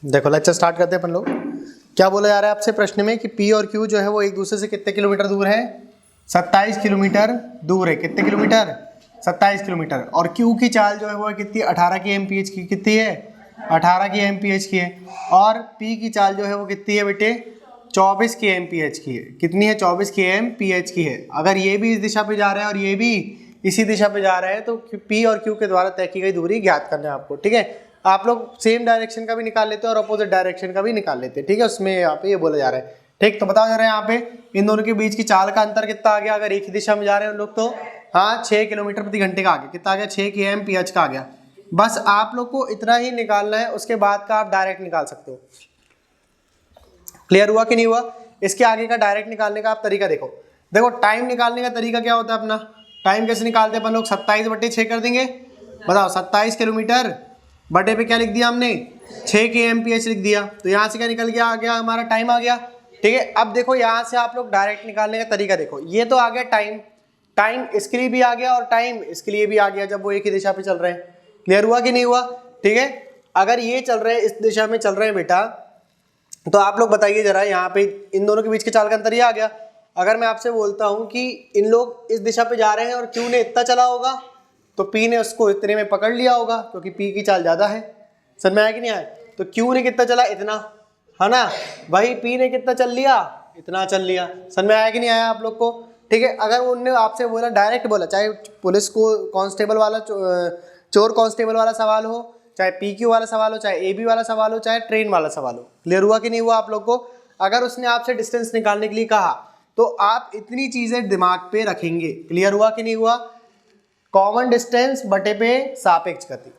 देखो lecture start करते हैं अपन लोग। क्या बोला जा रहा है आपसे प्रश्न में कि P और Q जो है वो एक दूसरे से कितने किलोमीटर दूर है? 27 किलोमीटर दूर है। कितने किलोमीटर? 27 किलोमीटर। और Q की चाल जो है वो कितनी? 18 की एमपीएच की। कितनी है? 18 की एमपीएच की है। और P की चाल जो है वो कितनी है बेटे? 24 की एमपीएच की है। कितनी है? 24 की एमपीएच की है। अगर ये भी इस दिशा पे जा रहा है और ये भी इसी दिशा पे जा रहा है तो P और Q के द्वारा तय की गई दूरी ज्ञात करना है आपको। ठीक है, आप लोग सेम डायरेक्शन का भी निकाल लेते हैं और अपोजिट डायरेक्शन का भी निकाल लेते हैं। ठीक है, उसमें यहाँ पे ये बोला जा रहा है। ठीक, तो बताओ जा रहा है यहाँ पे इन दोनों के बीच की चाल का अंतर कितना आ गया? अगर एक ही दिशा में जा रहे हैं उन लोग तो हाँ 6 किलोमीटर प्रति घंटे का आ गया। कितना आ गया? 6 की एमपीएच का आ गया। बस आप लोग को इतना ही निकालना है, उसके बाद का आप डायरेक्ट निकाल सकते हो। क्लियर हुआ कि नहीं हुआ? इसके आगे का डायरेक्ट निकालने का आप तरीका देखो। देखो टाइम निकालने का तरीका क्या होता है अपना? टाइम कैसे निकालते हैं अपन लोग? 27/6 कर देंगे। बताओ 27 किलोमीटर बटे पे क्या लिख दिया हमने? 6 के एमपीएच लिख दिया। तो यहाँ से क्या निकल गया? आ गया हमारा टाइम आ गया। ठीक है, अब देखो यहाँ से आप लोग डायरेक्ट निकालने का तरीका देखो। ये तो आ गया टाइम, टाइम इसके लिए भी आ गया और टाइम इसके लिए भी आ गया जब वो एक ही दिशा पे चल रहे हैं। क्लियर हुआ कि नहीं हुआ? ठीक है, अगर ये चल रहे हैं इस दिशा में चल रहे हैं बेटा, तो आप लोग बताइए जरा यहाँ पे इन दोनों के बीच के चाल का अंतर ये आ गया। अगर मैं आपसे बोलता हूँ कि इन लोग इस दिशा पे जा रहे हैं और Q ने इतना चला होगा तो P ने उसको इतने में पकड़ लिया होगा क्योंकि P की चाल ज्यादा है। समझ में आया कि नहीं आया? तो Q ने कितना चला? इतना, है ना? वही P ने कितना चल लिया? इतना चल लिया। समझ में आया कि नहीं आया आप लोग को? ठीक है, अगर उनने आपसे बोला डायरेक्ट बोला, चाहे पुलिस को कांस्टेबल वाला चोर कांस्टेबल वाला सवाल हो, चाहे PQ वाला सवाल हो, चाहे AB वाला सवाल हो, चाहे ट्रेन वाला सवाल हो, क्लियर हुआ कि नहीं हुआ आप लोग को? अगर उसने आपसे डिस्टेंस निकालने के लिए कहा तो आप इतनी चीजें दिमाग पे रखेंगे। क्लियर हुआ कि नहीं हुआ? कॉमन डिस्टेंस बटे पे सापेक्ष गति।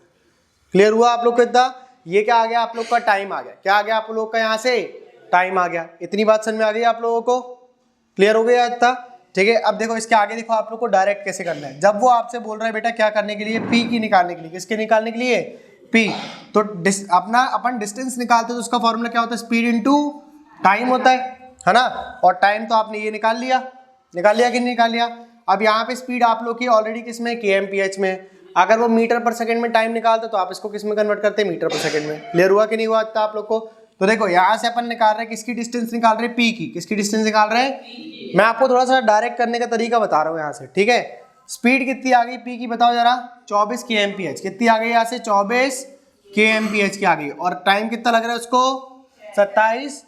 क्लियर हुआ आप लोग को? इतना ये क्या आ गया आप लोग का? टाइम आ गया। क्या आ गया आप लोग का? यहाँ से टाइम आ गया। इतनी बात समझ में आ गई आप लोगों को? क्लियर हो गया इतना? ठीक है, अब देखो इसके आगे देखो आप लोग को डायरेक्ट कैसे करना है। जब वो आपसे बोल रहा है बेटा क्या करने के लिए? P की निकालने के लिए। किसके निकालने के लिए? P। तो अपना अपन डिस्टेंस निकालते तो उसका फॉर्मूला क्या होता है? स्पीड इनटू टाइम होता है ना? और टाइम तो आपने ये निकाल लिया कि नहीं निकाल लिया? अब यहाँ पे स्पीड आप लोग की ऑलरेडी किसमें? kmph में। अगर वो मीटर पर सेकंड में टाइम निकालते तो आप इसको किस में कन्वर्ट करते? मीटर पर सेकंड में। क्लियर हुआ कि नहीं हुआ आप लोग को? तो देखो यहाँ से अपन निकाल रहे हैं किसकी डिस्टेंस निकाल रहे हैं? P की। किसकी डिस्टेंस निकाल रहे हैं? मैं आपको थोड़ा सा डायरेक्ट करने का तरीका बता रहा हूँ यहाँ से। ठीक है, स्पीड कितनी आ गई P की? बताओ जरा। 24 की एमपीएच। कितनी आ गई यहाँ से? 24 के एमपीएच की आ गई। और टाइम कितना लग रहा है उसको? 27/6।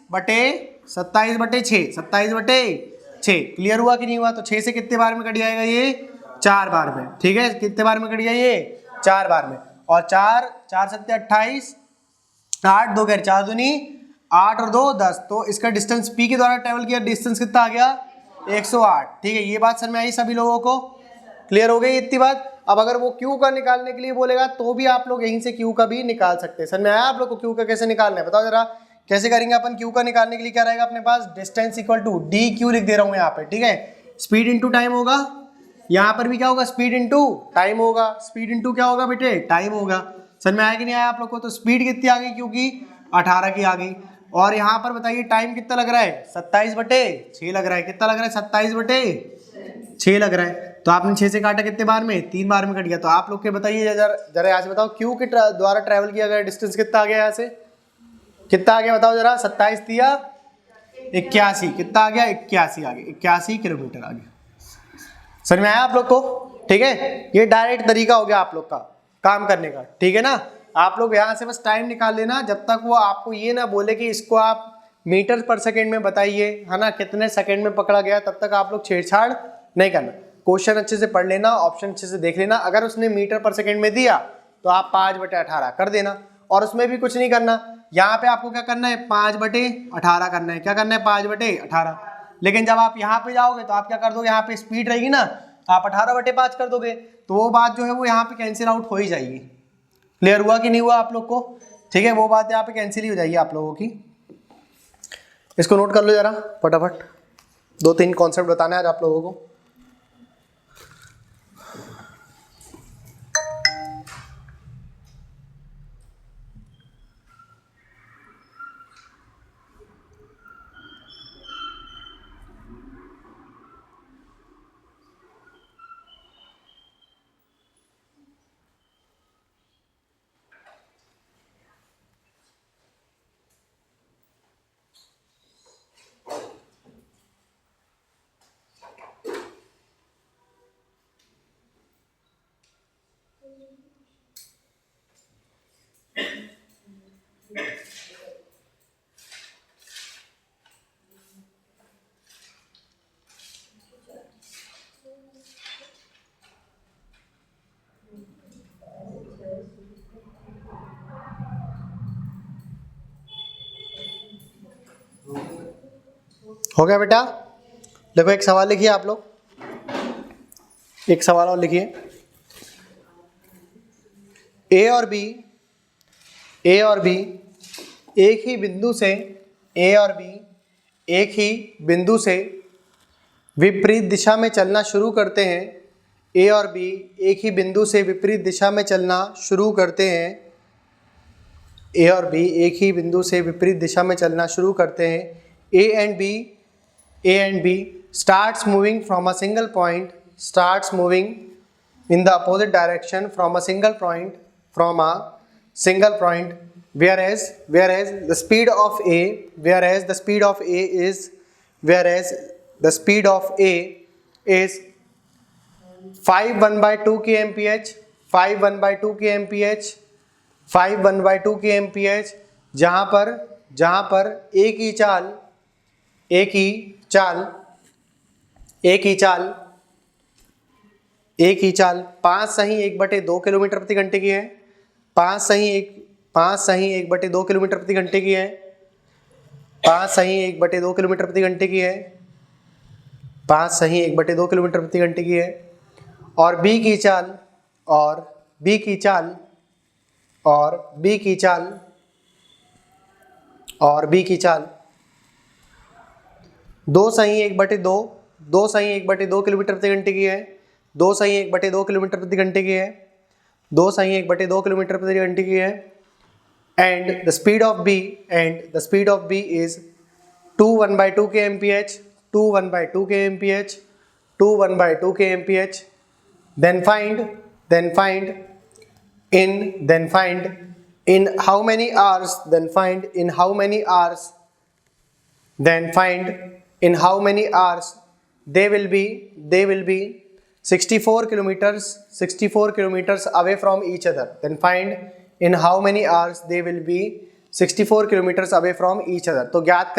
क्लियर हुआ कि नहीं हुआ? तो 6 से कितने बार में कट जाएगा ये? 4 बार में। ठीक है, कितने बार में कट गया ये? 4 बार में। और 4 4 7 28, 8 2 4 दूनी 8 और 2 10। तो इसका डिस्टेंस P के द्वारा ट्रेवल किया डिस्टेंस कितना आ गया? 108। ठीक है, ये बात समझ में आई सभी लोगों को? क्लियर हो गई इतनी बात? अब अगर वो Q का निकालने के लिए बोलेगा तो भी आप लोग यहीं से Q का भी निकाल सकते हैं। समझ में आया आप लोग को? Q का कैसे निकालना है बताओ जरा। कैसे करेंगे अपन? Q का निकालने के लिए क्या रहेगा अपने पास? डिस्टेंस इक्वल टू DQ लिख दे रहा हूँ यहाँ पे। ठीक है, स्पीड इंटू टाइम होगा। यहाँ पर भी क्या होगा? स्पीड इंटू टाइम होगा। स्पीड इंटू क्या होगा बेटे? टाइम होगा। समझ में आया कि नहीं आया आप लोग को? तो स्पीड कितनी आ गई? क्योंकि 18 की आ गई। और यहाँ पर बताइए टाइम कितना लग रहा है? 27/6 लग रहा है। कितना लग रहा है? 27/6 लग रहा है। तो आपने 6 से काटा कितने बार में? 3 बार में कट गया। तो आप लोग के बताइए जरा यहाँ से बताओ Q के द्वारा ट्रेवल किया गया डिस्टेंस कितना आ गया? यहाँ से कितना आ गया बताओ जरा। 27 दिया 81। कितना आ गया? 81 आ गया। 81 किलोमीटर आ गया। समझ में आया आप लोग को? ठीक है, ये डायरेक्ट तरीका हो गया आप लोग का काम करने का। ठीक है ना? आप लोग यहाँ से बस टाइम निकाल लेना जब तक वो आपको ये ना बोले कि इसको आप मीटर पर सेकंड में बताइए, है ना, कितने सेकंड में पकड़ा गया, तब तक आप लोग छेड़छाड़ नहीं करना। क्वेश्चन अच्छे से पढ़ लेना, ऑप्शन अच्छे से देख लेना। अगर उसने मीटर पर सेकंड में दिया तो आप 5/18 कर देना। और उसमें भी कुछ नहीं करना, यहाँ पे आपको क्या करना है? 5/18 करना है। क्या करना है? 5/18। लेकिन जब आप यहाँ पे जाओगे तो आप क्या कर दोगे? यहाँ पे स्पीड रहेगी ना, आप 18/5 कर दोगे तो वो बात जो है वो यहाँ पे कैंसिल आउट हो ही जाएगी। क्लियर हुआ कि नहीं हुआ आप लोग को? ठीक है, वो बात यहाँ पे कैंसिल ही हो जाएगी आप लोगों की। इसको नोट कर लो जरा फटाफट। 2-3 कॉन्सेप्ट बताना है आज आप लोगों को। हो गया बेटा? देखो एक सवाल लिखिए आप लोग, एक सवाल और लिखिए। ए और बी एक ही बिंदु से विपरीत दिशा में चलना शुरू करते हैं। ए और बी एक ही बिंदु से विपरीत दिशा में चलना शुरू करते हैं। ए और बी एक ही बिंदु से विपरीत दिशा में चलना शुरू करते हैं। A and B starts moving from a single point, starts moving in the opposite direction from a single point, whereas the speed of A is 5 1/2 kmph, 5 1/2 kmph, 5 1/2 kmph, जहाँ पर एक ही चाल 5 सही 1/2 किलोमीटर प्रति घंटे की है। 5 सही 1/2 किलोमीटर प्रति घंटे की है। 5 सही 1/2 किलोमीटर प्रति घंटे की है। 5 सही 1/2 किलोमीटर प्रति घंटे की है। और बी की चाल 2 सही 1/2 किलोमीटर प्रति घंटे की है। 2 सही 1/2 किलोमीटर प्रति घंटे की है। 2 सही 1/2 किलोमीटर प्रति घंटे की है। And the speed of B is 2 1/2 kmph, 2 1/2 kmph, 2 1/2 kmph. Then find in how many hours they will be 64 kilometers away from each other. Then find in how many hours they will be 64 kilometers away from each other. तो ज्ञात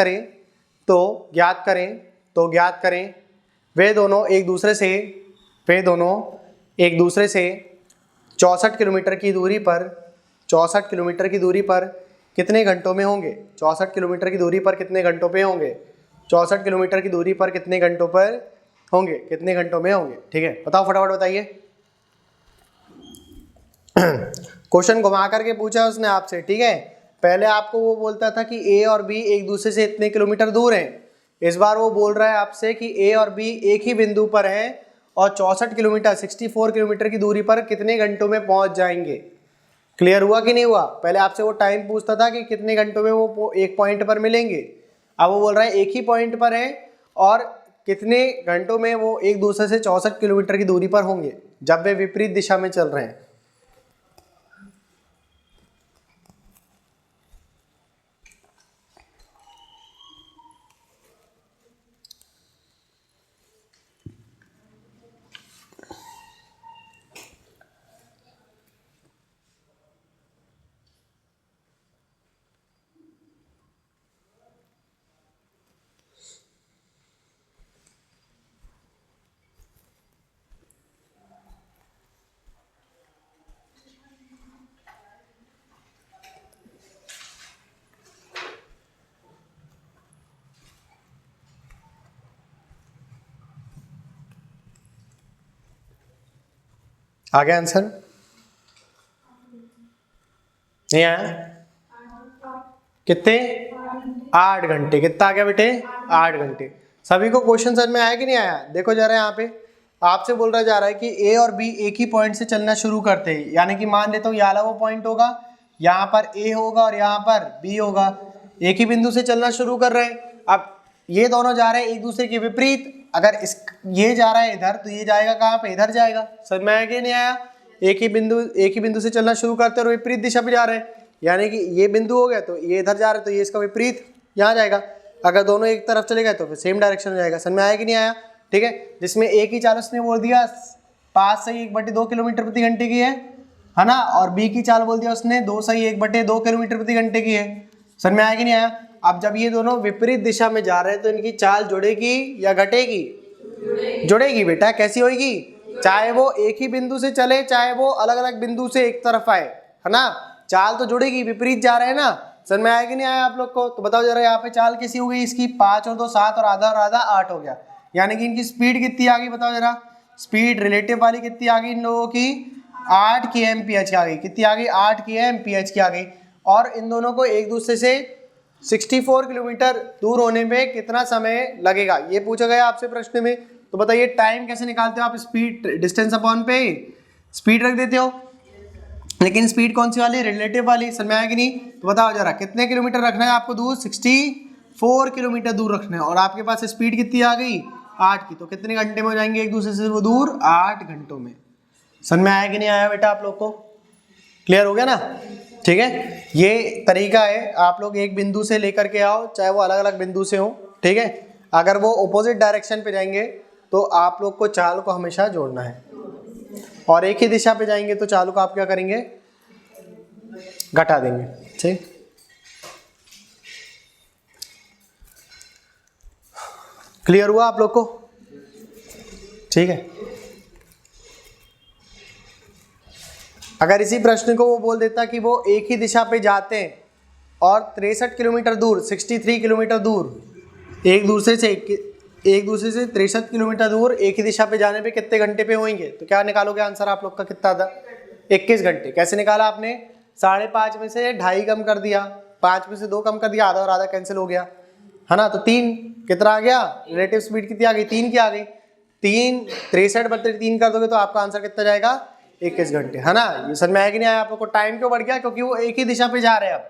करें वे दोनों एक दूसरे से 64 kilometre की दूरी पर कितने घंटों में होंगे? 64 किलोमीटर की दूरी पर कितने घंटों पे होंगे? 64 किलोमीटर की दूरी पर कितने घंटों में होंगे? ठीक है, बताओ फटाफट बताइए। क्वेश्चन घुमा करके पूछा उसने आपसे, ठीक है। पहले आपको वो बोलता था कि ए और बी एक दूसरे से इतने किलोमीटर दूर हैं। इस बार वो बोल रहा है आपसे कि ए और बी एक ही बिंदु पर हैं और 64 किलोमीटर की दूरी पर कितने घंटों में पहुंच जाएंगे। क्लियर हुआ कि नहीं हुआ? पहले आपसे वो टाइम पूछता था कि कितने घंटों में वो एक पॉइंट पर मिलेंगे। अब वो बोल रहा है एक ही पॉइंट पर है और कितने घंटों में वो एक दूसरे से 64 किलोमीटर की दूरी पर होंगे जब वे विपरीत दिशा में चल रहे हैं। आ गया आंसर? नहीं आया? कितने? 8 घंटे। कितना आ गया बेटे? 8 घंटे। सभी को क्वेश्चन समझ में आया कि नहीं आया? देखो जरा यहाँ पे आपसे बोल रहा जा रहा है कि ए और बी एक ही पॉइंट से चलना शुरू करते हैं, यानी कि मान लेता हूँ ये वाला वो पॉइंट होगा, यहाँ पर ए होगा और यहाँ पर बी होगा। एक ही बिंदु से चलना शुरू कर रहे हैं। अब ये दोनों जा रहे हैं एक दूसरे के विपरीत। अगर ये जा रहा है इधर तो ये जाएगा कहाँ पे? इधर जाएगा। समझ में आया कि नहीं आया? एक ही बिंदु से चलना शुरू करते और विपरीत दिशा पे जा रहे हैं, यानी कि ये बिंदु हो गया तो ये इधर जा रहा है तो ये इसका विपरीत यहाँ जाएगा। अगर दोनों एक तरफ चले गए तो फिर सेम डायरेक्शन में जाएगा। समझ में आया कि नहीं आया? ठीक है, जिसमें एक ही चाल उसने बोल दिया 5 से 1/2 किलोमीटर प्रति घंटे की है ना, और बी की चाल बोल दिया उसने 2 से 1/2 किलोमीटर प्रति घंटे की है। समझ में आया कि नहीं आया? अब जब ये दोनों विपरीत दिशा में जा रहे हैं तो इनकी चाल जुड़ेगी या घटेगी? जुड़ेगी बेटा। कैसी होगी? चाहे वो एक ही बिंदु से चले चाहे वो अलग अलग बिंदु से एक तरफ आए, है ना, चाल तो जुड़ेगी। विपरीत जा रहे हैं ना, समझ में आया कि नहीं आया आप लोग को? तो बताओ जरा यहाँ पे चाल कैसी हो गई इसकी, 5 और 2 7 और आधा 8 हो गया, यानी कि इनकी स्पीड कितनी आ गई बताओ जरा, स्पीड रिलेटिव वाली कितनी आ गई इन लोगों की, 8 kmph की आ गई, कितनी आ गई 8 kmph की आ गई। और इन दोनों को एक दूसरे से 64 किलोमीटर दूर होने में कितना समय लगेगा, ये पूछा गया आपसे प्रश्न में। तो बताइए टाइम कैसे निकालते हो आप, स्पीड डिस्टेंस अपॉन पे स्पीड रख देते हो, लेकिन स्पीड कौन सी वाली, रिलेटिव वाली, समझ में आया कि नहीं? तो बताओ जरा कितने किलोमीटर रखना है आपको दूर, 64 किलोमीटर दूर रखना है, और आपके पास स्पीड कितनी आ गई 8 की, तो कितने घंटे में हो जाएंगे एक दूसरे से वो दूर, 8 घंटों में। समझ में आया कि नहीं आया बेटा आप लोग को? क्लियर हो गया ना? ठीक है, ये तरीका है, आप लोग एक बिंदु से लेकर के आओ, चाहे वो अलग अलग बिंदु से हो, ठीक है। अगर वो ऑपोजिट डायरेक्शन पे जाएंगे तो आप लोग को चाल को हमेशा जोड़ना है, और एक ही दिशा पे जाएंगे तो चाल को आप क्या करेंगे, घटा देंगे। ठीक, क्लियर हुआ आप लोग को? ठीक है, अगर इसी प्रश्न को वो बोल देता कि वो एक ही दिशा पे जाते हैं और 63 किलोमीटर दूर, 63 किलोमीटर दूर एक दूसरे से 63 किलोमीटर दूर एक ही दिशा पे जाने पे कितने घंटे पे होंगे, तो क्या निकालोगे आंसर आप लोग का कितना था, 21 घंटे। कैसे निकाला आपने, 5.5 में से 2.5 कम कर दिया, 5 में से 2 कम कर दिया, आधा और आधा कैंसिल हो गया, है ना, तो 3 कितना आ गया, रिलेटिव स्पीड कितनी आ गई, 3 की आ गई, 3 63/3 कर दोगे तो आपका आंसर कितना जाएगा, 21 घंटे, है ना। ये समझ में आया कि नहीं आया आप लोग को? टाइम क्यों बढ़ गया, क्योंकि वो एक ही दिशा पे जा रहे हैं। अब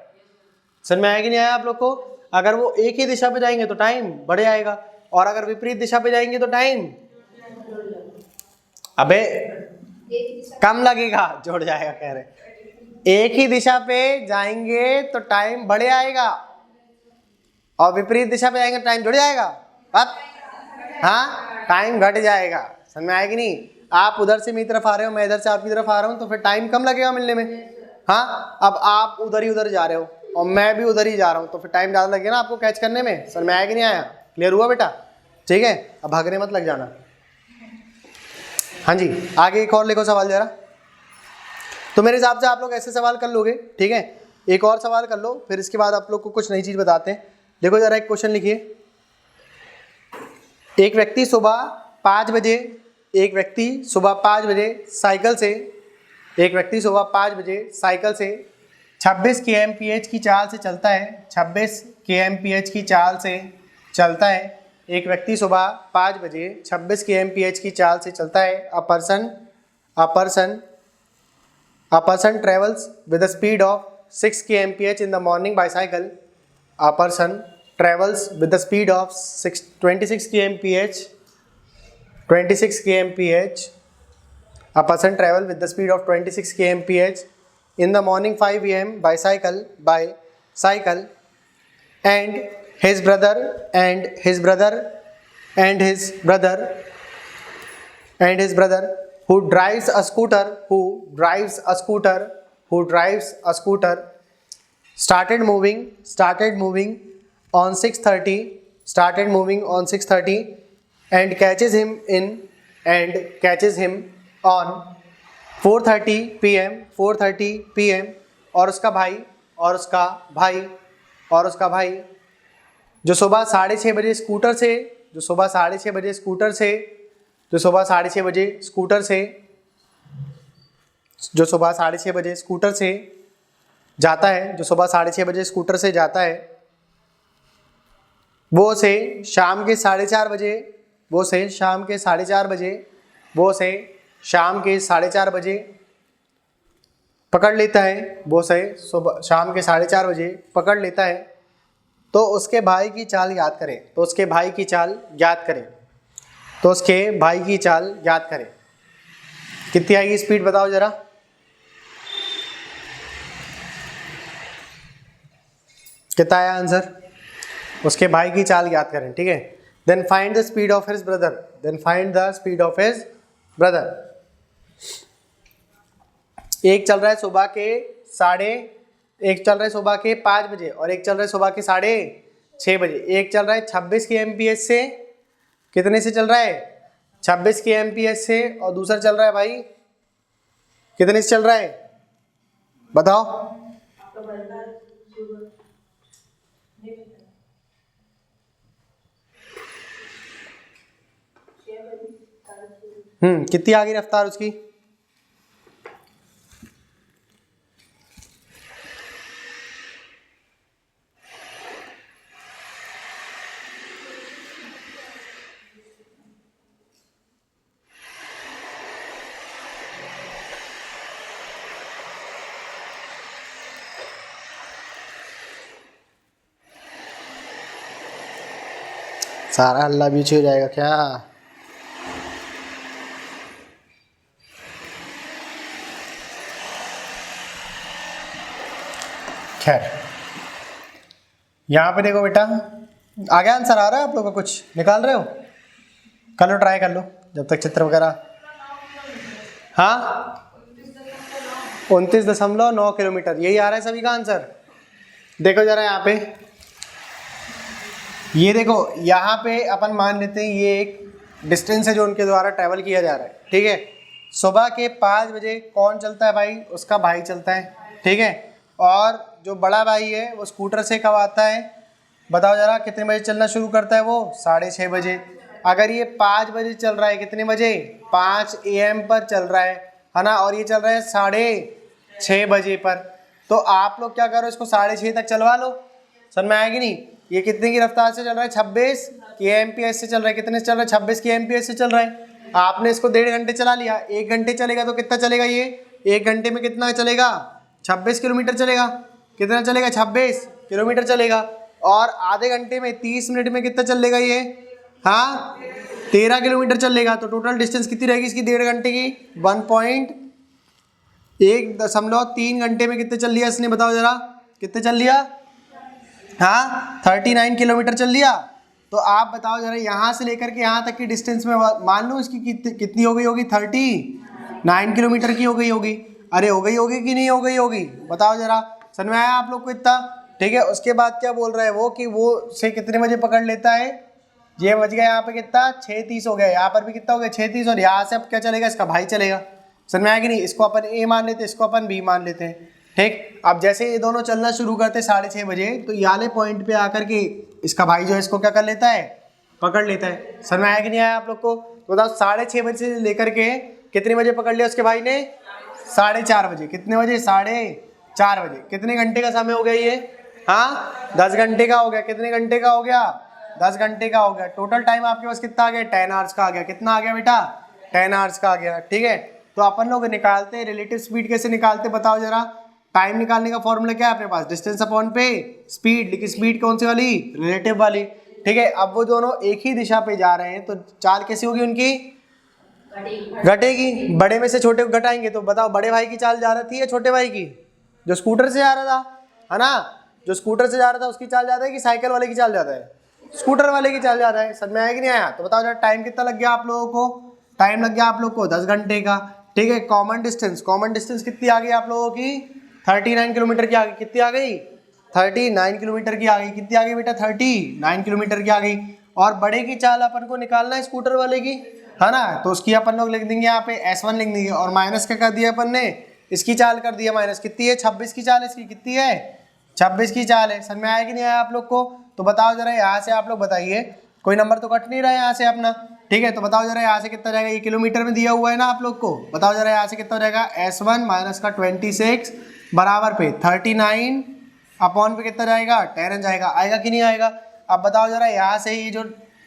समझ में आया कि नहीं आया आप लोग को? अगर वो एक ही दिशा पे जाएंगे तो टाइम बढ़ जाएगा, और अगर विपरीत दिशा पे जाएंगे तो टाइम अबे कम लगेगा, जुड़ जाएगा कह रहे। एक ही दिशा पे जाएंगे तो टाइम बढ़ जाएगा, और विपरीत दिशा पे जाएंगे टाइम जुड़ जाएगा, अब हाँ टाइम घट जाएगा। समझ में आया कि नहीं? आप उधर से मेरी तरफ आ रहे हो, मैं इधर से आपकी तरफ आ रहा हूँ, तो फिर टाइम कम लगेगा मिलने में। हाँ, अब आप उधर जा रहे हो और मैं भी उधर ही जा रहा हूँ, तो फिर टाइम ज़्यादा लगेगा ना आपको कैच करने में। समझ में आया कि नहीं आया? क्लियर हुआ बेटा? ठीक है, अब भागने मत लग जाना। हाँ जी, आगे एक और लिखो सवाल जरा। तो मेरे हिसाब से आप लोग ऐसे सवाल कर लोगे, ठीक है। एक और सवाल कर लो, फिर इसके बाद आप लोग को कुछ नई चीज़ बताते हैं। देखो जरा एक क्वेश्चन लिखिए। एक व्यक्ति सुबह 5 बजे साइकिल से 26 kmph की चाल से चलता है, 26 kmph की चाल से चलता है। एक व्यक्ति सुबह 5 बजे 26 kmph की चाल से चलता है। A person travels with a speed of 6 kmph in the morning bicycle. A person travels with the speed of 26 kmph. A person travel with the speed of 26 kmph in the morning 5 am by cycle, and his brother who drives a scooter started moving on 6:30 and catches him on 4:30 pm और उसका भाई जो सुबह 6:30 बजे scooter से जाता है, वो उसे शाम के 4:30 बजे पकड़ लेता है। तो उसके भाई की चाल याद करें। कितनी आएगी स्पीड बताओ जरा। कितना आया आंसर? उसके भाई की चाल याद करें, ठीक है। Then find the speed of his brother. एक चल रहा है सुबह के 5 बजे और एक चल रहा है सुबह के 6:30 बजे। एक चल रहा है 26 kmph से, कितने से चल रहा है? 26 kmph से, और दूसरा चल रहा है भाई कितने से चल रहा है बताओ? कितनी आ गई रफ्तार उसकी? सारा हल्ला बीच हो जाएगा क्या? खैर, यहाँ पे देखो बेटा, आ गया आंसर? आ रहा है आप लोगों को? कुछ निकाल रहे हो? कर लो, ट्राई कर लो जब तक चित्र वगैरह। हाँ, 29.9 किलोमीटर, यही आ रहा है सभी का आंसर। देखो जरा यहाँ पे, ये देखो यहाँ पे अपन मान लेते हैं ये एक डिस्टेंस है जो उनके द्वारा ट्रैवल किया जा रहा है, ठीक है। सुबह के 5 बजे कौन चलता है भाई? उसका भाई चलता है, ठीक है। और जो बड़ा भाई है वो स्कूटर से कब आता है? बताओ जरा, कितने बजे चलना शुरू करता है वो? 6:30 बजे। अगर ये 5 बजे चल रहा है, कितने बजे? 5 AM पर चल रहा है ना, और ये चल रहा है 6:30 बजे पर, तो आप लोग क्या करो, इसको 6:30 तक चलवा लो। समझ में आएगी नहीं? ये कितने की रफ्तार से चल रहा है? 26 kmph से चल रहा है। कितने से चल रहा है? 26 kmph से चल रहा है। आपने इसको 1.5 घंटे चला लिया, 1 घंटे चलेगा तो कितना चलेगा ये? 1 घंटे में कितना चलेगा? 26 किलोमीटर चलेगा। कितना चलेगा? 26 किलोमीटर चलेगा। और आधे घंटे में 30 मिनट में कितना चलेगा ये? हाँ, 13 किलोमीटर चलेगा। तो टोटल डिस्टेंस कितनी रहेगी इसकी 1.5 घंटे की? 1.3 घंटे में कितने चल लिया इसने? बताओ जरा, कितने चल लिया? हाँ, 39 किलोमीटर चल लिया। तो आप बताओ जरा, यहाँ से लेकर के यहाँ तक की डिस्टेंस में मान लो इसकी कितनी हो गई होगी? 39 किलोमीटर की हो गई होगी। अरे हो गई होगी कि नहीं हो गई होगी? बताओ जरा, समझ में आया आप लोग को इतना? ठीक है। उसके बाद क्या बोल रहा है वो, कि वो से कितने बजे पकड़ लेता है? ये बज गया यहाँ पे कितना? 6:30 हो गया। यहाँ पर भी कितना हो गया? 6:30। और यहाँ से अब क्या चलेगा? इसका भाई चलेगा। समझ में आया कि नहीं? इसको अपन A मान लेते हैं, इसको अपन B मान लेते हैं, ठीक। अब जैसे ये दोनों चलना शुरू करते 6:30 बजे, तो ये वाले पॉइंट पे आकर के इसका भाई जो है इसको क्या कर लेता है? पकड़ लेता है। समझ में आया कि नहीं आया आप लोग को? तो बताओ, 6:30 बजे से लेकर के कितने बजे पकड़ लिया उसके भाई ने? 4:30 बजे। कितने बजे? 4:30 बजे। कितने घंटे का समय हो गया ये? हाँ, 10 घंटे का हो गया। कितने घंटे का हो गया? 10 घंटे का हो गया। टोटल टाइम आपके पास कितना आ गया? 10 आवर्स का आ गया। कितना आ गया बेटा? 10 आवर्स का आ गया, ठीक है। तो अपन लोग निकालते हैं रिलेटिव स्पीड। कैसे निकालते बताओ जरा? टाइम निकालने का फॉर्मूला क्या है अपने पास? डिस्टेंस अपॉन पे स्पीड। लेकिन स्पीड कौन सी वाली? रिलेटिव वाली, ठीक है। अब वो दोनों एक ही दिशा पे जा रहे हैं, तो चाल कैसी होगी उनकी? घटेगी। बड़े में से छोटे को घटाएंगे, तो बताओ बड़े भाई की चाल जा रही थी या छोटे भाई की? जो स्कूटर से जा रहा था, है ना, जो स्कूटर से जा रहा था उसकी चाल ज्यादा है कि साइकिल वाले की चाल ज्यादा है? स्कूटर वाले की चाल ज्यादा है। समझ में आया कि नहीं आया? तो बताओ जरा, टाइम कितना लग गया आप लोगों को? टाइम लग गया आप लोग को 10 घंटे का, ठीक है। कॉमन डिस्टेंस कितनी आ गई आप लोगों की? 39 किलोमीटर की आ गई। कितनी आ गई? 39 किलोमीटर की आ गई। कितनी आ गई बेटा? 39 किलोमीटर की आ गई। और बड़े की चाल अपन को निकालना है स्कूटर वाले की, है ना, तो उसकी अपन लोग लिख देंगे यहाँ पे S1 लिख देंगे। और माइनस क्या कर दिया अपन ने? इसकी चाल कर दिया माइनस। कितनी है? 26 की चाल। इसकी कितनी है? 26 की चाल है। समझ में आया कि नहीं आया आप लोग को? तो बताओ जरा, यहाँ से आप लोग बताइए, कोई नंबर तो कट नहीं रहा है यहाँ से अपना, ठीक है। तो बताओ जरा, यहाँ से कितना जाएगा? ये किलोमीटर में दिया हुआ है ना आप लोग को। बताओ जरा, यहाँ से कितना हो जाएगा? S1 माइनस का 26 बराबर पे 39 अपॉन पे कितना जाएगा? 10 जाएगा। आएगा कि नहीं आएगा? अब बताओ जरा, यहाँ से ये जो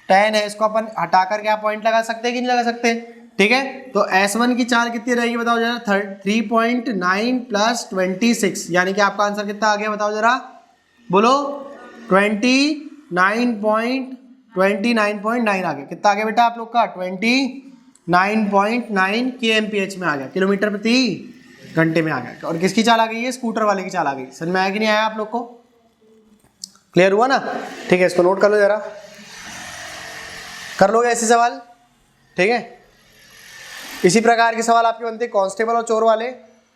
10 है इसको अपन हटा कर क्या पॉइंट लगा सकते हैं कि नहीं लगा सकते? ठीक है। तो S1 की चाल कितनी रहेगी बताओ जरा? 3.9 प्लस 26, यानी कि आपका आंसर कितना आ गया बताओ जरा? बोलो। 29.9 आ गया। कितना आ गया बेटा आप लोग का? 29.9 kmph में आ गया, किलोमीटर प्रति घंटे में आ गया। और किसकी चाल आ गई है? स्कूटर वाले की चाल आ गई। समझ में आया कि नहीं आया आप लोग को? क्लियर हुआ ना? ठीक है, इसको नोट कर लो जरा, कर लोगे ऐसे सवाल, ठीक है। इसी प्रकार के सवाल आपके बनते हैं कांस्टेबल और चोर वाले।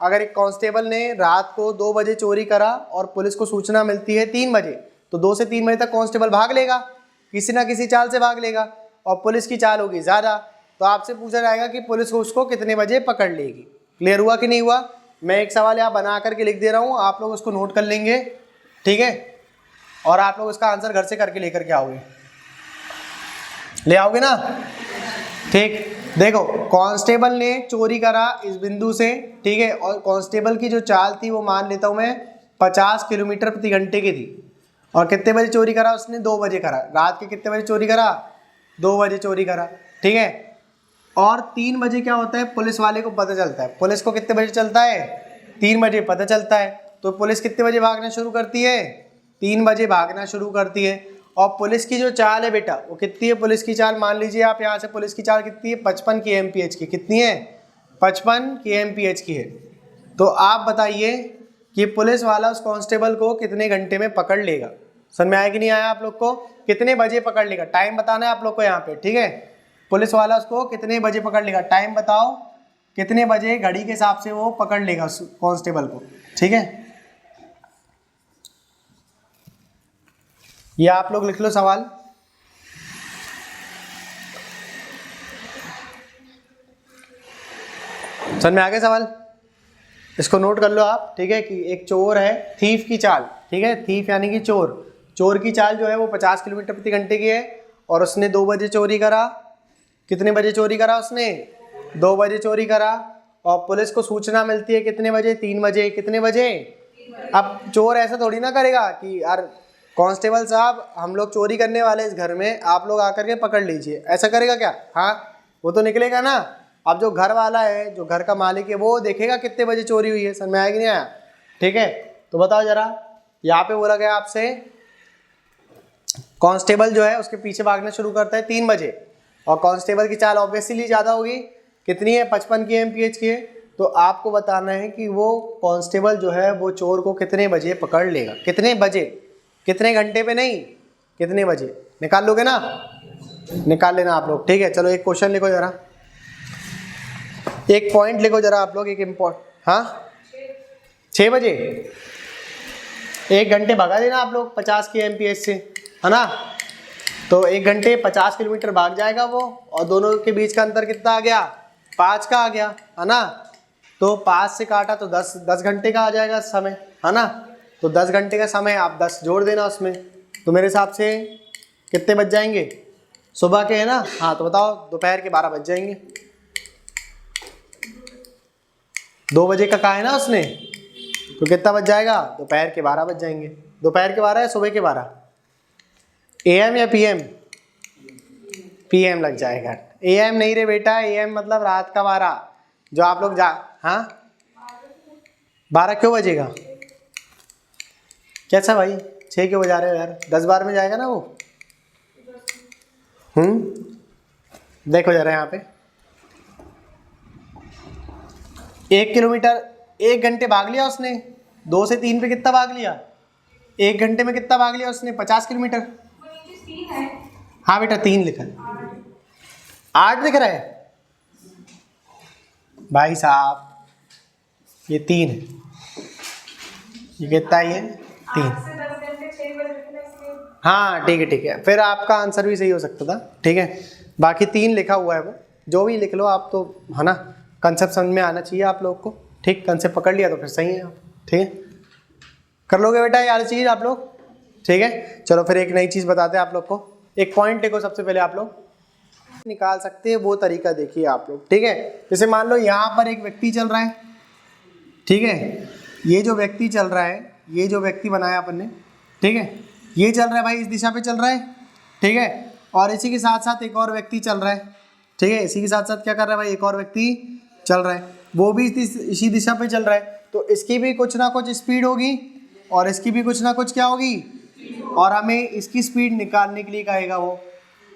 अगर एक कांस्टेबल ने रात को 2 बजे चोरी करा और पुलिस को सूचना मिलती है 3 बजे, तो 2 से 3 बजे तक कांस्टेबल भाग लेगा, किसी ना किसी चाल से भाग लेगा, और पुलिस की चाल होगी ज़्यादा, तो आपसे पूछा जाएगा कि पुलिस उसको कितने बजे पकड़ लेगी। क्लियर हुआ कि नहीं हुआ? मैं एक सवाल यहाँ बना करके लिख दे रहा हूँ, आप लोग उसको नोट कर लेंगे, ठीक है। और आप लोग इसका आंसर घर से करके लेकर के आओगे, ले आओगे ना। ठीक, देखो कांस्टेबल ने चोरी करा इस बिंदु से, ठीक है, और कांस्टेबल की जो चाल थी वो मान लेता हूं मैं 50 किलोमीटर प्रति घंटे की थी। और कितने बजे चोरी करा उसने? 2 बजे करा। रात के कितने बजे चोरी करा? 2 बजे चोरी करा, ठीक है। और 3 बजे क्या होता है, पुलिस वाले को पता चलता है। पुलिस को कितने बजे चलता है? 3 बजे पता चलता है। तो पुलिस कितने बजे भागना शुरू करती है? 3 बजे भागना शुरू करती है। और पुलिस की जो चाल है बेटा वो कितनी है? पुलिस की चाल मान लीजिए आप, यहाँ से पुलिस की चाल कितनी है? 55 kmph की। कितनी है? 55 kmph की है। तो आप बताइए कि पुलिस वाला उस कांस्टेबल को कितने घंटे में पकड़ लेगा? समझ में आया कि नहीं आया आप लोग को? कितने बजे पकड़ लेगा? टाइम बताना है आप लोग को यहाँ पे, ठीक है। पुलिस वाला उसको कितने बजे पकड़ लेगा? टाइम बताओ, कितने बजे घड़ी के हिसाब से वो पकड़ लेगा उस कांस्टेबल को, ठीक है। ये आप लोग लिख लो सवाल। समझ में आ गया सवाल? इसको नोट कर लो आप, ठीक है, कि एक चोर है, थीफ की चाल, ठीक है, थीफ यानी कि चोर। चोर की चाल जो है वो 50 किलोमीटर प्रति घंटे की है और उसने 2 बजे चोरी करा। कितने बजे चोरी करा उसने? 2 बजे चोरी करा। और पुलिस को सूचना मिलती है कितने बजे? 3 बजे। कितने बजे? अब चोर ऐसा थोड़ी ना करेगा कि यार कांस्टेबल साहब हम लोग चोरी करने वाले इस घर में, आप लोग आकर के पकड़ लीजिए, ऐसा करेगा क्या? हाँ, वो तो निकलेगा ना। अब जो घर वाला है, जो घर का मालिक है, वो देखेगा कितने बजे चोरी हुई है। समझ में आया कि नहीं आया? ठीक है, तो बताओ जरा, यहाँ पे बोला गया आपसे कांस्टेबल जो है उसके पीछे भागना शुरू करता है 3 बजे और कांस्टेबल की चाल ऑब्वियसली ज़्यादा होगी। कितनी है? 55 kmph की है। तो आपको बताना है कि वो कांस्टेबल जो है वो चोर को कितने बजे पकड़ लेगा। कितने बजे? कितने घंटे पे नहीं, कितने बजे? निकाल लोगे ना? निकाल लेना आप लोग, ठीक है। चलो एक क्वेश्चन लिखो जरा, एक पॉइंट लिखो जरा आप लोग, एक इम्पोर्टेंट। हाँ, 6 बजे। 1 घंटे भगा देना आप लोग 50 kmph से, है ना। तो 1 घंटे 50 किलोमीटर भाग जाएगा वो, और दोनों के बीच का अंतर कितना आ गया? 5 का आ गया, है ना। तो 5 से काटा तो 10 घंटे का आ जाएगा समय, है ना। तो 10 घंटे का समय आप 10 जोड़ देना उसमें, तो मेरे हिसाब से कितने बज जाएंगे? सुबह के, है ना। हाँ, तो बताओ, दोपहर के 12 बज जाएंगे। 2 बजे का कहा है ना उसने, तो कितना बज जाएगा? दोपहर के 12 बज जाएंगे। दोपहर के 12 या सुबह के 12? AM या PM? PM लग जाएगा। AM नहीं रे बेटा, AM मतलब रात का 12, जो आप लोग हाँ 12 क्यों बजेगा? कैसा भाई, 6 क्यों बजा रहे हो यार? 10 बार में जाएगा ना वो। देखो जरा यहाँ पे 1 किलोमीटर 1 घंटे भाग लिया उसने। 2 से 3 पे कितना भाग लिया? 1 घंटे में कितना भाग लिया उसने? 50 किलोमीटर। हाँ बेटा, 3 लिखा है। 8 लिख रहा है भाई साहब, ये 3 है। ये कितना है? ये 3। हाँ ठीक है, ठीक है, फिर आपका आंसर भी सही हो सकता था, ठीक है। बाकी 3 लिखा हुआ है, वो जो भी लिख लो आप, तो है ना, कंसेप्ट समझ में आना चाहिए आप लोग को, ठीक। कंसेप्ट पकड़ लिया तो फिर सही है आप, ठीक है। कर लोगे बेटा यार चीज़ आप लोग, ठीक है। चलो फिर एक नई चीज़ बताते हैं आप लोग को। एक पॉइंट देखो, सबसे पहले आप लोग निकाल सकते हैं वो तरीका देखिए आप लोग, ठीक है। जैसे मान लो यहाँ पर एक व्यक्ति चल रहा है, ठीक है। ये जो व्यक्ति चल रहा है, ये जो व्यक्ति बनाया अपन ने, ठीक है, ये चल रहा है भाई, इस दिशा पे चल रहा है, ठीक है। और इसी के साथ साथ एक और व्यक्ति चल रहा है, ठीक है। इसी के साथ साथ क्या कर रहा है भाई? एक और व्यक्ति चल रहा है, वो भी इसी दिशा पे चल रहा है। तो इसकी भी कुछ ना कुछ स्पीड होगी और इसकी भी कुछ ना कुछ क्या होगी, और हमें इसकी स्पीड निकालने के लिए कहेगा वो।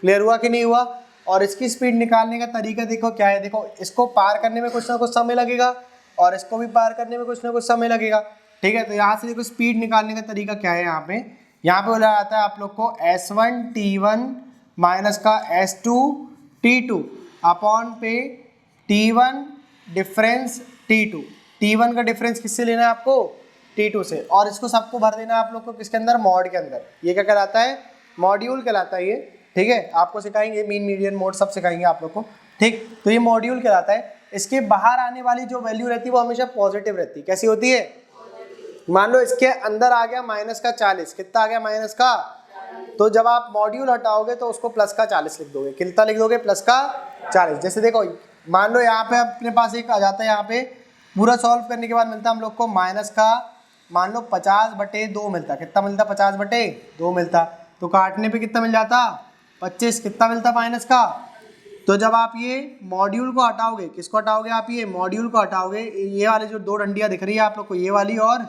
क्लियर हुआ कि नहीं हुआ? और इसकी स्पीड निकालने का तरीका देखो क्या है। देखो, इसको पार करने में कुछ ना कुछ समय लगेगा और इसको भी पार करने में कुछ ना कुछ समय लगेगा, ठीक है। तो यहाँ से देखो स्पीड निकालने का तरीका क्या है। यहाँ पे बोला जाता है आप लोग को S1 T1 माइनस का S2 T2 अपॉन पे T1 डिफरेंस T2। T1 का डिफरेंस किससे लेना है आपको? T2 से। और इसको सबको भर देना है आप लोग को किसके अंदर? मॉड के अंदर। ये क्या कहलाता है? मॉड्यूल कहलाता है ये, ठीक है। आपको सिखाएंगे मीन, मीडियन, मोड सब सिखाएंगे आप लोग को, ठीक। तो ये मॉड्यूल कहलाता है। इसके बाहर आने वाली जो वैल्यू रहती है वो हमेशा पॉजिटिव रहती है। कैसी होती है? मान लो इसके अंदर आ गया -40, कितना आ गया माइनस का, तो जब आप मॉड्यूल हटाओगे तो उसको +40 लिख दोगे, कितना लिख दोगे +40। जैसे देखो मान लो यहाँ पे अपने पास एक आ जाता है, यहाँ पे पूरा सॉल्व करने के बाद मिलता है हम लोग को माइनस का मान लो 50/2 मिलता, कितना मिलता 50/2 मिलता, तो काटने पे कितना मिल जाता 25, कितना मिलता माइनस का। तो जब आप ये मॉड्यूल को हटाओगे, किसको हटाओगे आप, ये मॉड्यूल को हटाओगे, ये वाले जो दो डंडियाँ दिख रही है आप लोग को, ये वाली और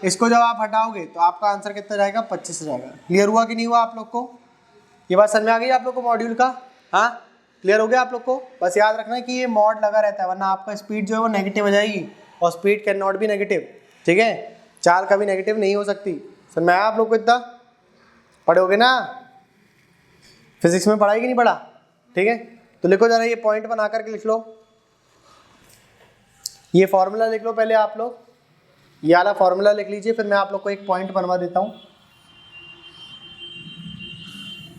इसको जब आप हटाओगे तो आपका आंसर कितना जाएगा 25 जाएगा। क्लियर हुआ कि नहीं हुआ आप लोग को, ये बात समझ में आ गई आप लोग को मॉड्यूल का, हाँ क्लियर हो गया आप लोग को। बस याद रखना है कि ये मॉड लगा रहता है, वरना आपका स्पीड जो है वो नेगेटिव हो जाएगी, और speed can not be negative, ठीक है, चाल कभी नेगेटिव नहीं हो सकती। समझ में आया आप लोग को, इतना पढ़ोगे ना, फिजिक्स में पढ़ा कि नहीं पढ़ा, ठीक है। तो लिखो जरा, ये पॉइंट बना करके लिख लो, ये फॉर्मूला लिख लो पहले आप लोग, ये वाला फॉर्मूला लिख लीजिए, फिर मैं आप लोग को एक पॉइंट बनवा देता हूँ।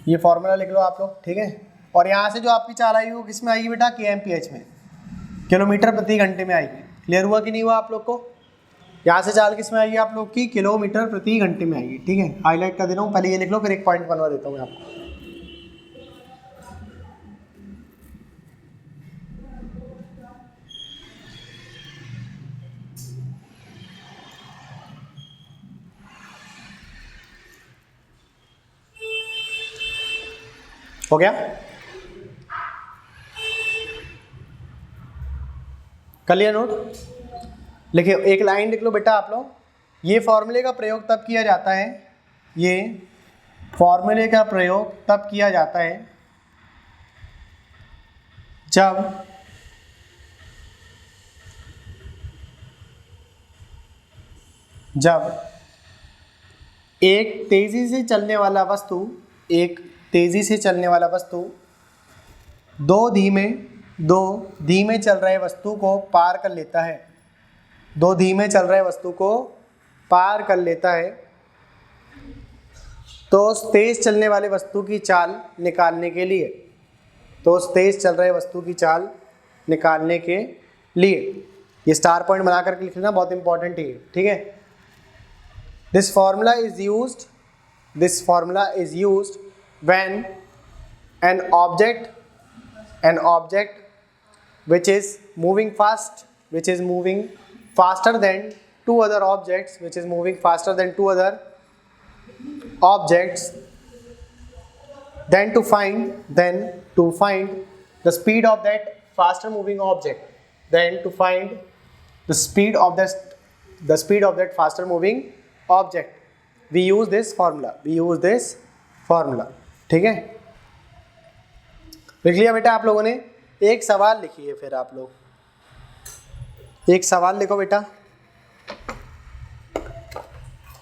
ये फॉर्मूला लिख लो आप लोग, ठीक है। और यहाँ से जो आपकी चाल आएगी वो किस में आएगी बेटा, kmph में, किलोमीटर प्रति घंटे में आएगी। क्लियर हुआ कि नहीं हुआ आप लोग को, यहाँ से चाल किस में आएगी आप लोग की, किलोमीटर प्रति घंटे में आएगी, ठीक है। हाईलाइट कर दे रहा हूँ, पहले ये लिख लो, फिर एक पॉइंट बनवा देता हूँ मैं आपको। हो गया, कर लिया नोट, लिखिए एक लाइन लिख लो बेटा आप लोग। ये फॉर्मूले का प्रयोग तब किया जाता है, ये फॉर्मूले का प्रयोग तब किया जाता है जब एक तेजी से चलने वाला वस्तु दो धीमे चल रहे वस्तु को पार कर लेता है, दो धीमे चल रहे वस्तु को पार कर लेता है, तो उस तेज चलने वाले वस्तु की चाल निकालने के लिए, तो उस तेज चल रहे वस्तु की चाल निकालने के लिए, ये स्टार पॉइंट बना करके लिख लेना, बहुत इंपॉर्टेंट है, ठीक है। This formula is used when an object which is moving faster than two other objects, then to find the speed of that faster moving object, we use this formula, ठीक है। लिख लिया बेटा आप लोगों ने। एक सवाल लिखिए, फिर आप लोग एक सवाल लिखो बेटा।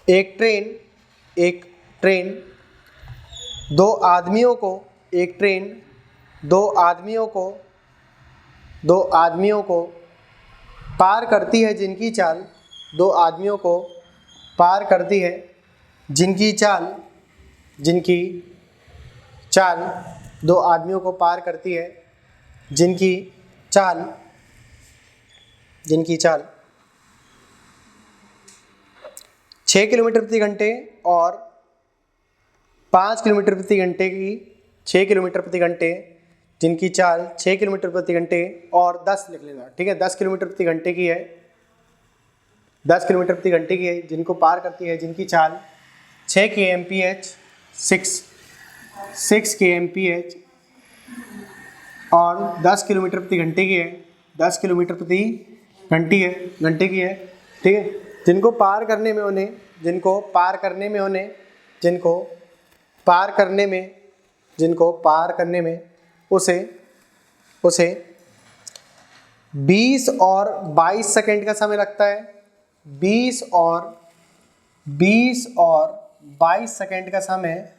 एक ट्रेन दो आदमियों को पार करती है, जिनकी चाल दो आदमियों को पार करती है, जिनकी चाल दो आदमियों को पार करती है, जिनकी चाल 6 किलोमीटर प्रति घंटे और 5 किलोमीटर प्रति घंटे की, 6 किलोमीटर प्रति घंटे, जिनकी चाल 6 किलोमीटर प्रति घंटे और 10 लिख लेना, ठीक है, 10 किलोमीटर प्रति घंटे की है, 10 किलोमीटर प्रति घंटे की है, जिनको पार करती है, जिनकी चाल 6 kmph 6 kmph और 10 किलोमीटर प्रति घंटे की है, 10 किलोमीटर प्रति घंटे की है, ठीक है। जिनको पार करने में उसे 20 और 22 सेकंड का समय लगता है, 20 और 22 सेकंड का समय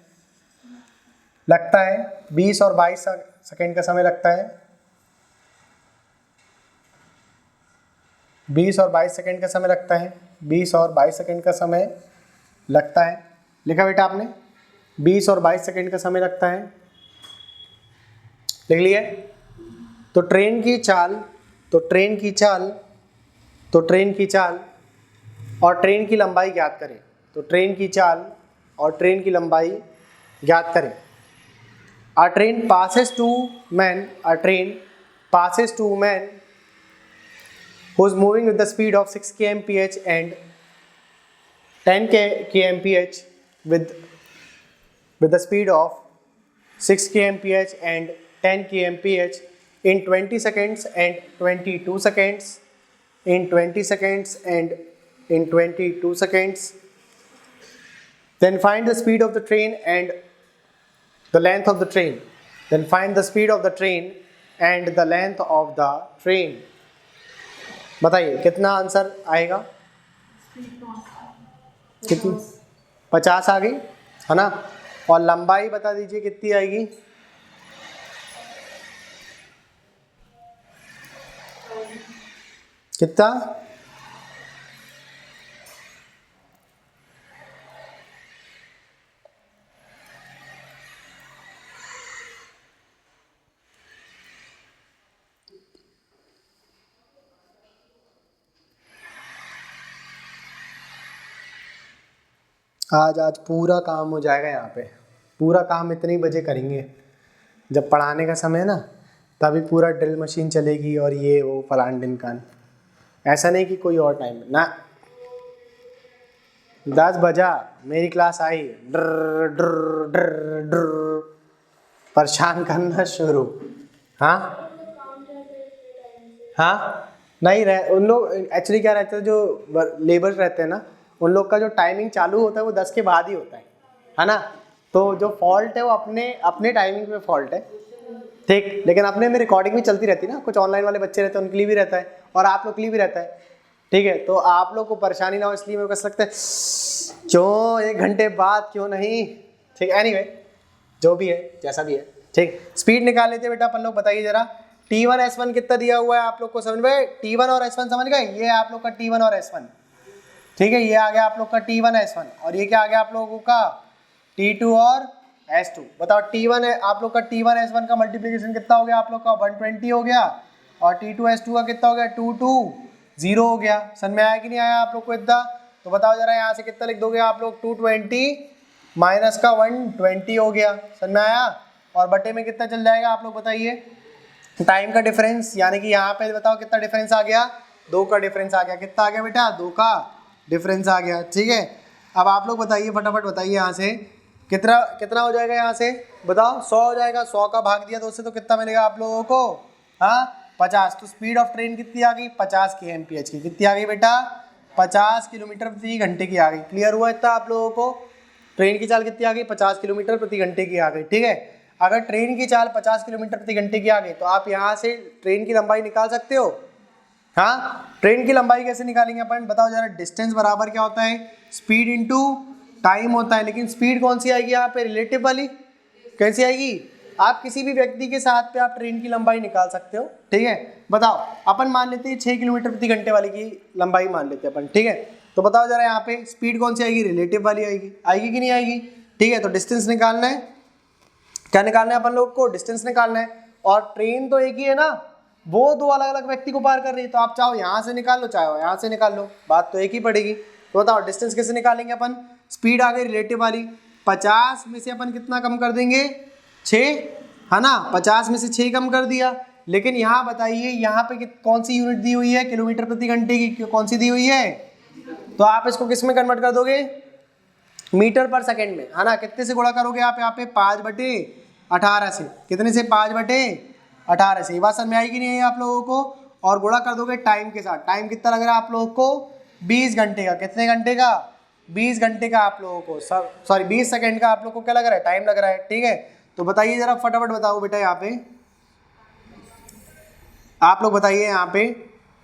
लगता है, 20 और 22 सेकंड का समय लगता है, 20 और 22 सेकंड का समय लगता है, 20 और 22 सेकंड का समय लगता है। लिखा बेटा आपने, 20 और 22 सेकंड का समय लगता है, लिख लिए। तो ट्रेन की चाल और ट्रेन की लंबाई ज्ञात करें। तो ट्रेन की चाल और ट्रेन की लंबाई ज्ञात करें। A train passes two men. A train passes two men who is moving with the speed of 6 kmph and 10 kmph with the speed of 6 kmph and 10 kmph in 20 seconds and 22 seconds in 20 seconds and in 22 seconds. Then find the speed of the train and the length of the train. Then find the speed of the train and the length of the train. बताइए कितना answer आएगा? कितनी? 50 आ गई है ना। और लंबाई बता दीजिए कितनी आएगी? कितना? आज पूरा काम हो जाएगा यहाँ पे। पूरा काम इतने बजे करेंगे जब पढ़ाने का समय है ना, तभी पूरा ड्रिल मशीन चलेगी और ये वो फलान ढिमकान। ऐसा नहीं कि कोई और टाइम ना। 10 बजा मेरी क्लास आई, ड्र ड्र ड्र ड्र परेशान करना शुरू। हाँ हाँ नहीं रहे उन लोग। एक्चुअली क्या रहता है, जो लेबर्स रहते हैं ना, उन लोग का जो टाइमिंग चालू होता है वो 10 के बाद ही होता है ना। तो जो फॉल्ट है वो अपने टाइमिंग पे फॉल्ट है, ठीक। लेकिन अपने में रिकॉर्डिंग भी चलती रहती है ना। कुछ ऑनलाइन वाले बच्चे रहते हैं, उनके लिए भी रहता है और आप लोग के लिए भी रहता है, ठीक है। तो आप लोग को परेशानी ना हो इसलिए मेरे को ऐसा लगता है क्यों 1 घंटे बाद क्यों नहीं, ठीक। एनीवे जो भी है जैसा भी है, ठीक। स्पीड निकाल लेते बेटा अपन लोग। बताइए जरा T1 S1 कितना दिया हुआ है आप लोग को समझ में? T1 और S1 समझ गए? ये आप लोग का T1 और S1, ठीक है। ये आ गया आप लोग का T1 S1 और ये क्या आ गया आप लोगों का T2 और S2। बताओ T1 है आप लोग का T1 S1 का मल्टीप्लिकेशन कितना हो गया आप लोग का? 120 हो गया। और T2 S2 का कितना हो गया? 220 हो गया। समझ में आया कि नहीं आया आप लोग को इतना? तो बताओ जरा यहाँ से कितना लिख दोगे आप लोग? 220 माइनस का 120 हो गया। समझ में आया? और बटे में कितना चल जाएगा आप लोग बताइए? टाइम का डिफरेंस, यानी कि यहाँ पे बताओ कितना डिफरेंस आ गया? 2 का डिफरेंस आ गया। कितना आ गया बेटा? 2 का डिफरेंस आ गया, ठीक है। अब आप लोग बताइए, फटाफट बताइए यहाँ से कितना हो जाएगा? यहाँ से बताओ 100 हो जाएगा। 100 का भाग दिया 2 से तो कितना मिलेगा आप लोगों को? हाँ 50। तो स्पीड ऑफ ट्रेन कितनी आ गई? 50 kmph की। कितनी आ गई बेटा? 50 किलोमीटर प्रति घंटे की आ गई। क्लियर हुआ इतना आप लोगों को? ट्रेन की चाल कितनी आ गई? 50 किलोमीटर प्रति घंटे की आ गई, ठीक है। अगर ट्रेन की चाल 50 किलोमीटर प्रति घंटे की आ गई तो आप यहाँ से ट्रेन की लंबाई निकाल सकते हो। हाँ ट्रेन की लंबाई कैसे निकालेंगे अपन? बताओ जरा। डिस्टेंस बराबर क्या होता है? स्पीड इनटू टाइम होता है। लेकिन स्पीड कौन सी आएगी यहाँ पे? रिलेटिव वाली। कैसी आएगी? आप किसी भी व्यक्ति के साथ पे आप ट्रेन की लंबाई निकाल सकते हो, ठीक है। बताओ अपन मान लेते हैं 6 किलोमीटर प्रति घंटे वाली की लंबाई मान लेते हैं अपन, ठीक है। तो बताओ जरा यहाँ पे स्पीड कौन सी आएगी? रिलेटिव वाली आएगी। आएगी कि नहीं आएगी? ठीक है। तो डिस्टेंस निकालना है। क्या निकालना है अपन लोग को? डिस्टेंस निकालना है। और ट्रेन तो एक ही है ना, वो 2 अलग अलग व्यक्ति को पार कर रही है। तो आप चाहो यहाँ से निकाल लो, चाहो यहाँ से निकाल लो, बात तो एक ही पड़ेगी। तो बताओ डिस्टेंस कैसे निकालेंगे अपन? स्पीड आ गई रिलेटिव वाली। 50 में से अपन कितना कम कर देंगे? 6, है ना। 50 में से 6 कम कर दिया। लेकिन यहाँ बताइए यहाँ पे कौन सी यूनिट दी हुई है? किलोमीटर प्रति घंटे की। कौन सी दी हुई है? तो आप इसको किस में कन्वर्ट कर दोगे? मीटर पर सेकेंड में, है ना। कितने से गुणा करोगे आप यहाँ पे? 5/18 से। कितने से? 5/18 से। ये बात समझ में आएगी नहीं है आप लोगों को? और गुणा कर दोगे टाइम के साथ। टाइम कितना लग रहा है आप लोगों को? 20 घंटे का। कितने घंटे का? 20 घंटे का आप लोगों को, सॉरी 20 सेकंड का आप लोग को क्या लग रहा है? टाइम लग रहा है, ठीक है। तो बताइए जरा फटाफट बताओ बेटा यहाँ पे आप लोग बताइए यहाँ पे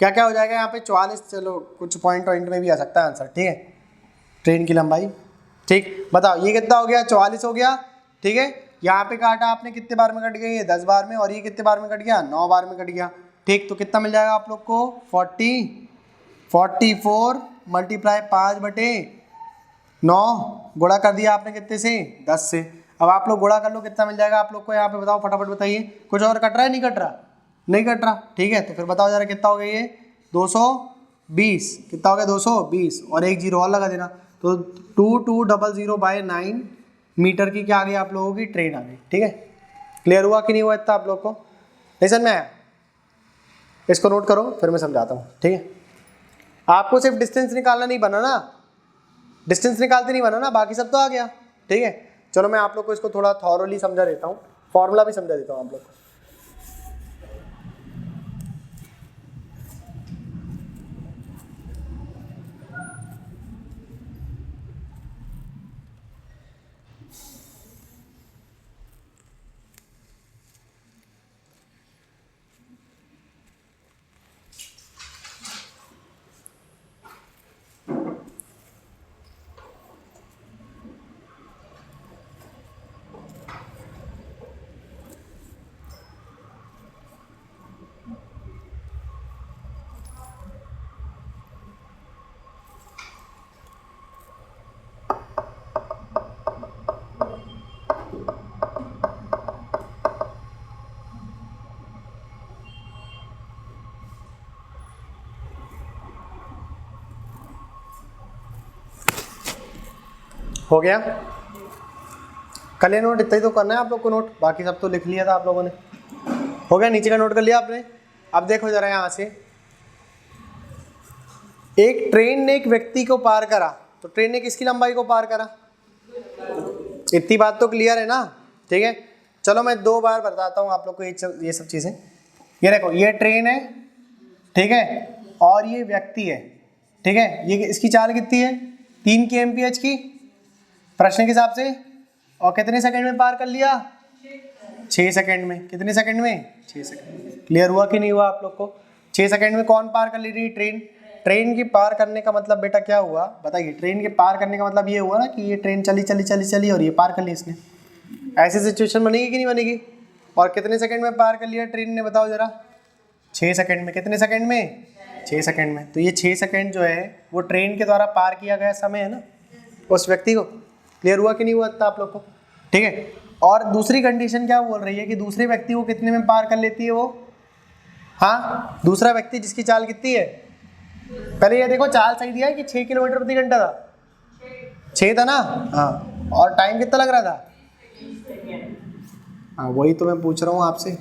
क्या क्या हो जाएगा यहाँ पे? 44। चलो कुछ पॉइंट में भी आ सकता है आंसर, ठीक है। ट्रेन की लंबाई, ठीक। बताओ ये कितना हो गया? 44 हो गया, ठीक है। यहाँ पे काटा आपने, कितने बार में कट गया? ये 10 बार में। और ये कितने बार में कट गया? 9 बार में कट गया, ठीक। तो कितना मिल जाएगा आप लोग को? 44 मल्टीप्लाई 5/9 गुणा कर दिया आपने कितने से? 10 से। अब आप लोग गुणा कर लो, कितना मिल जाएगा आप लोग को यहाँ पे? बताओ फटाफट बताइए। कुछ और कट रहा है? नहीं कट रहा? नहीं कट रहा, ठीक है। तो फिर बताओ जरा कितना हो गया ये? 20, कितना हो गया 220, और एक जीरो और लगा देना, तो 2200/9 मीटर की क्या आ गई आप लोगों की ट्रेन आ गई। ठीक है, क्लियर हुआ कि नहीं हुआ इतना आप लोग को? नहीं समझ में आया? इसको नोट करो, फिर मैं समझाता हूँ। ठीक है, आपको सिर्फ डिस्टेंस निकालना नहीं बना ना, डिस्टेंस निकालते नहीं बना ना, बाकी सब तो आ गया। ठीक है, चलो मैं आप लोग को इसको थोड़ा थॉरोली समझा देता हूँ, फॉर्मूला भी समझा देता हूँ आप लोग को। हो गया? कल ये नोट इतना ही तो करना है आप लोग को, नोट बाकी सब तो लिख लिया था आप लोगों ने। हो गया? नीचे का नोट कर लिया आपने? अब देखो जरा यहाँ से, एक ट्रेन ने एक व्यक्ति को पार करा, तो ट्रेन ने किसकी लंबाई को पार करा? इतनी बात तो क्लियर है ना? ठीक है, चलो मैं 2 बार बताता हूँ आप लोग को ये सब चीज़ें। ये देखो, ये ट्रेन है, ठीक है, और ये व्यक्ति है। ठीक है, ये इसकी चाल कितनी है? 3 kmph की प्रश्न के हिसाब से, और कितने सेकंड में पार कर लिया? 6 सेकंड में। कितने सेकंड में? 6 सेकंड में। क्लियर हुआ कि नहीं हुआ आप लोग को? 6 सेकंड में कौन पार कर ली रही? ट्रेन। ट्रेन की पार करने का मतलब बेटा क्या हुआ बताइए? ट्रेन के पार करने का मतलब ये हुआ ना कि ये ट्रेन चली चली चली चली और ये पार कर ली इसने। ऐसी सिचुएशन बनेगी कि नहीं बनेगी? और कितने सेकंड में पार कर लिया ट्रेन ने, बताओ जरा? 6 सेकंड में। कितने सेकंड में? 6 सेकंड में। तो ये 6 सेकंड जो है वो ट्रेन के द्वारा पार किया गया समय है ना उस व्यक्ति को। क्लियर हुआ कि नहीं हुआ था आप लोग को? ठीक है, और दूसरी कंडीशन क्या बोल रही है कि दूसरे व्यक्ति को कितने में पार कर लेती है वो? हाँ, दूसरा व्यक्ति जिसकी चाल कितनी है? पहले ये देखो, चाल सही दिया है कि 6 किलोमीटर प्रति घंटा था? 6 था ना? हाँ, और टाइम कितना लग रहा था? हाँ, वही तो मैं पूछ रहा हूँ आपसे।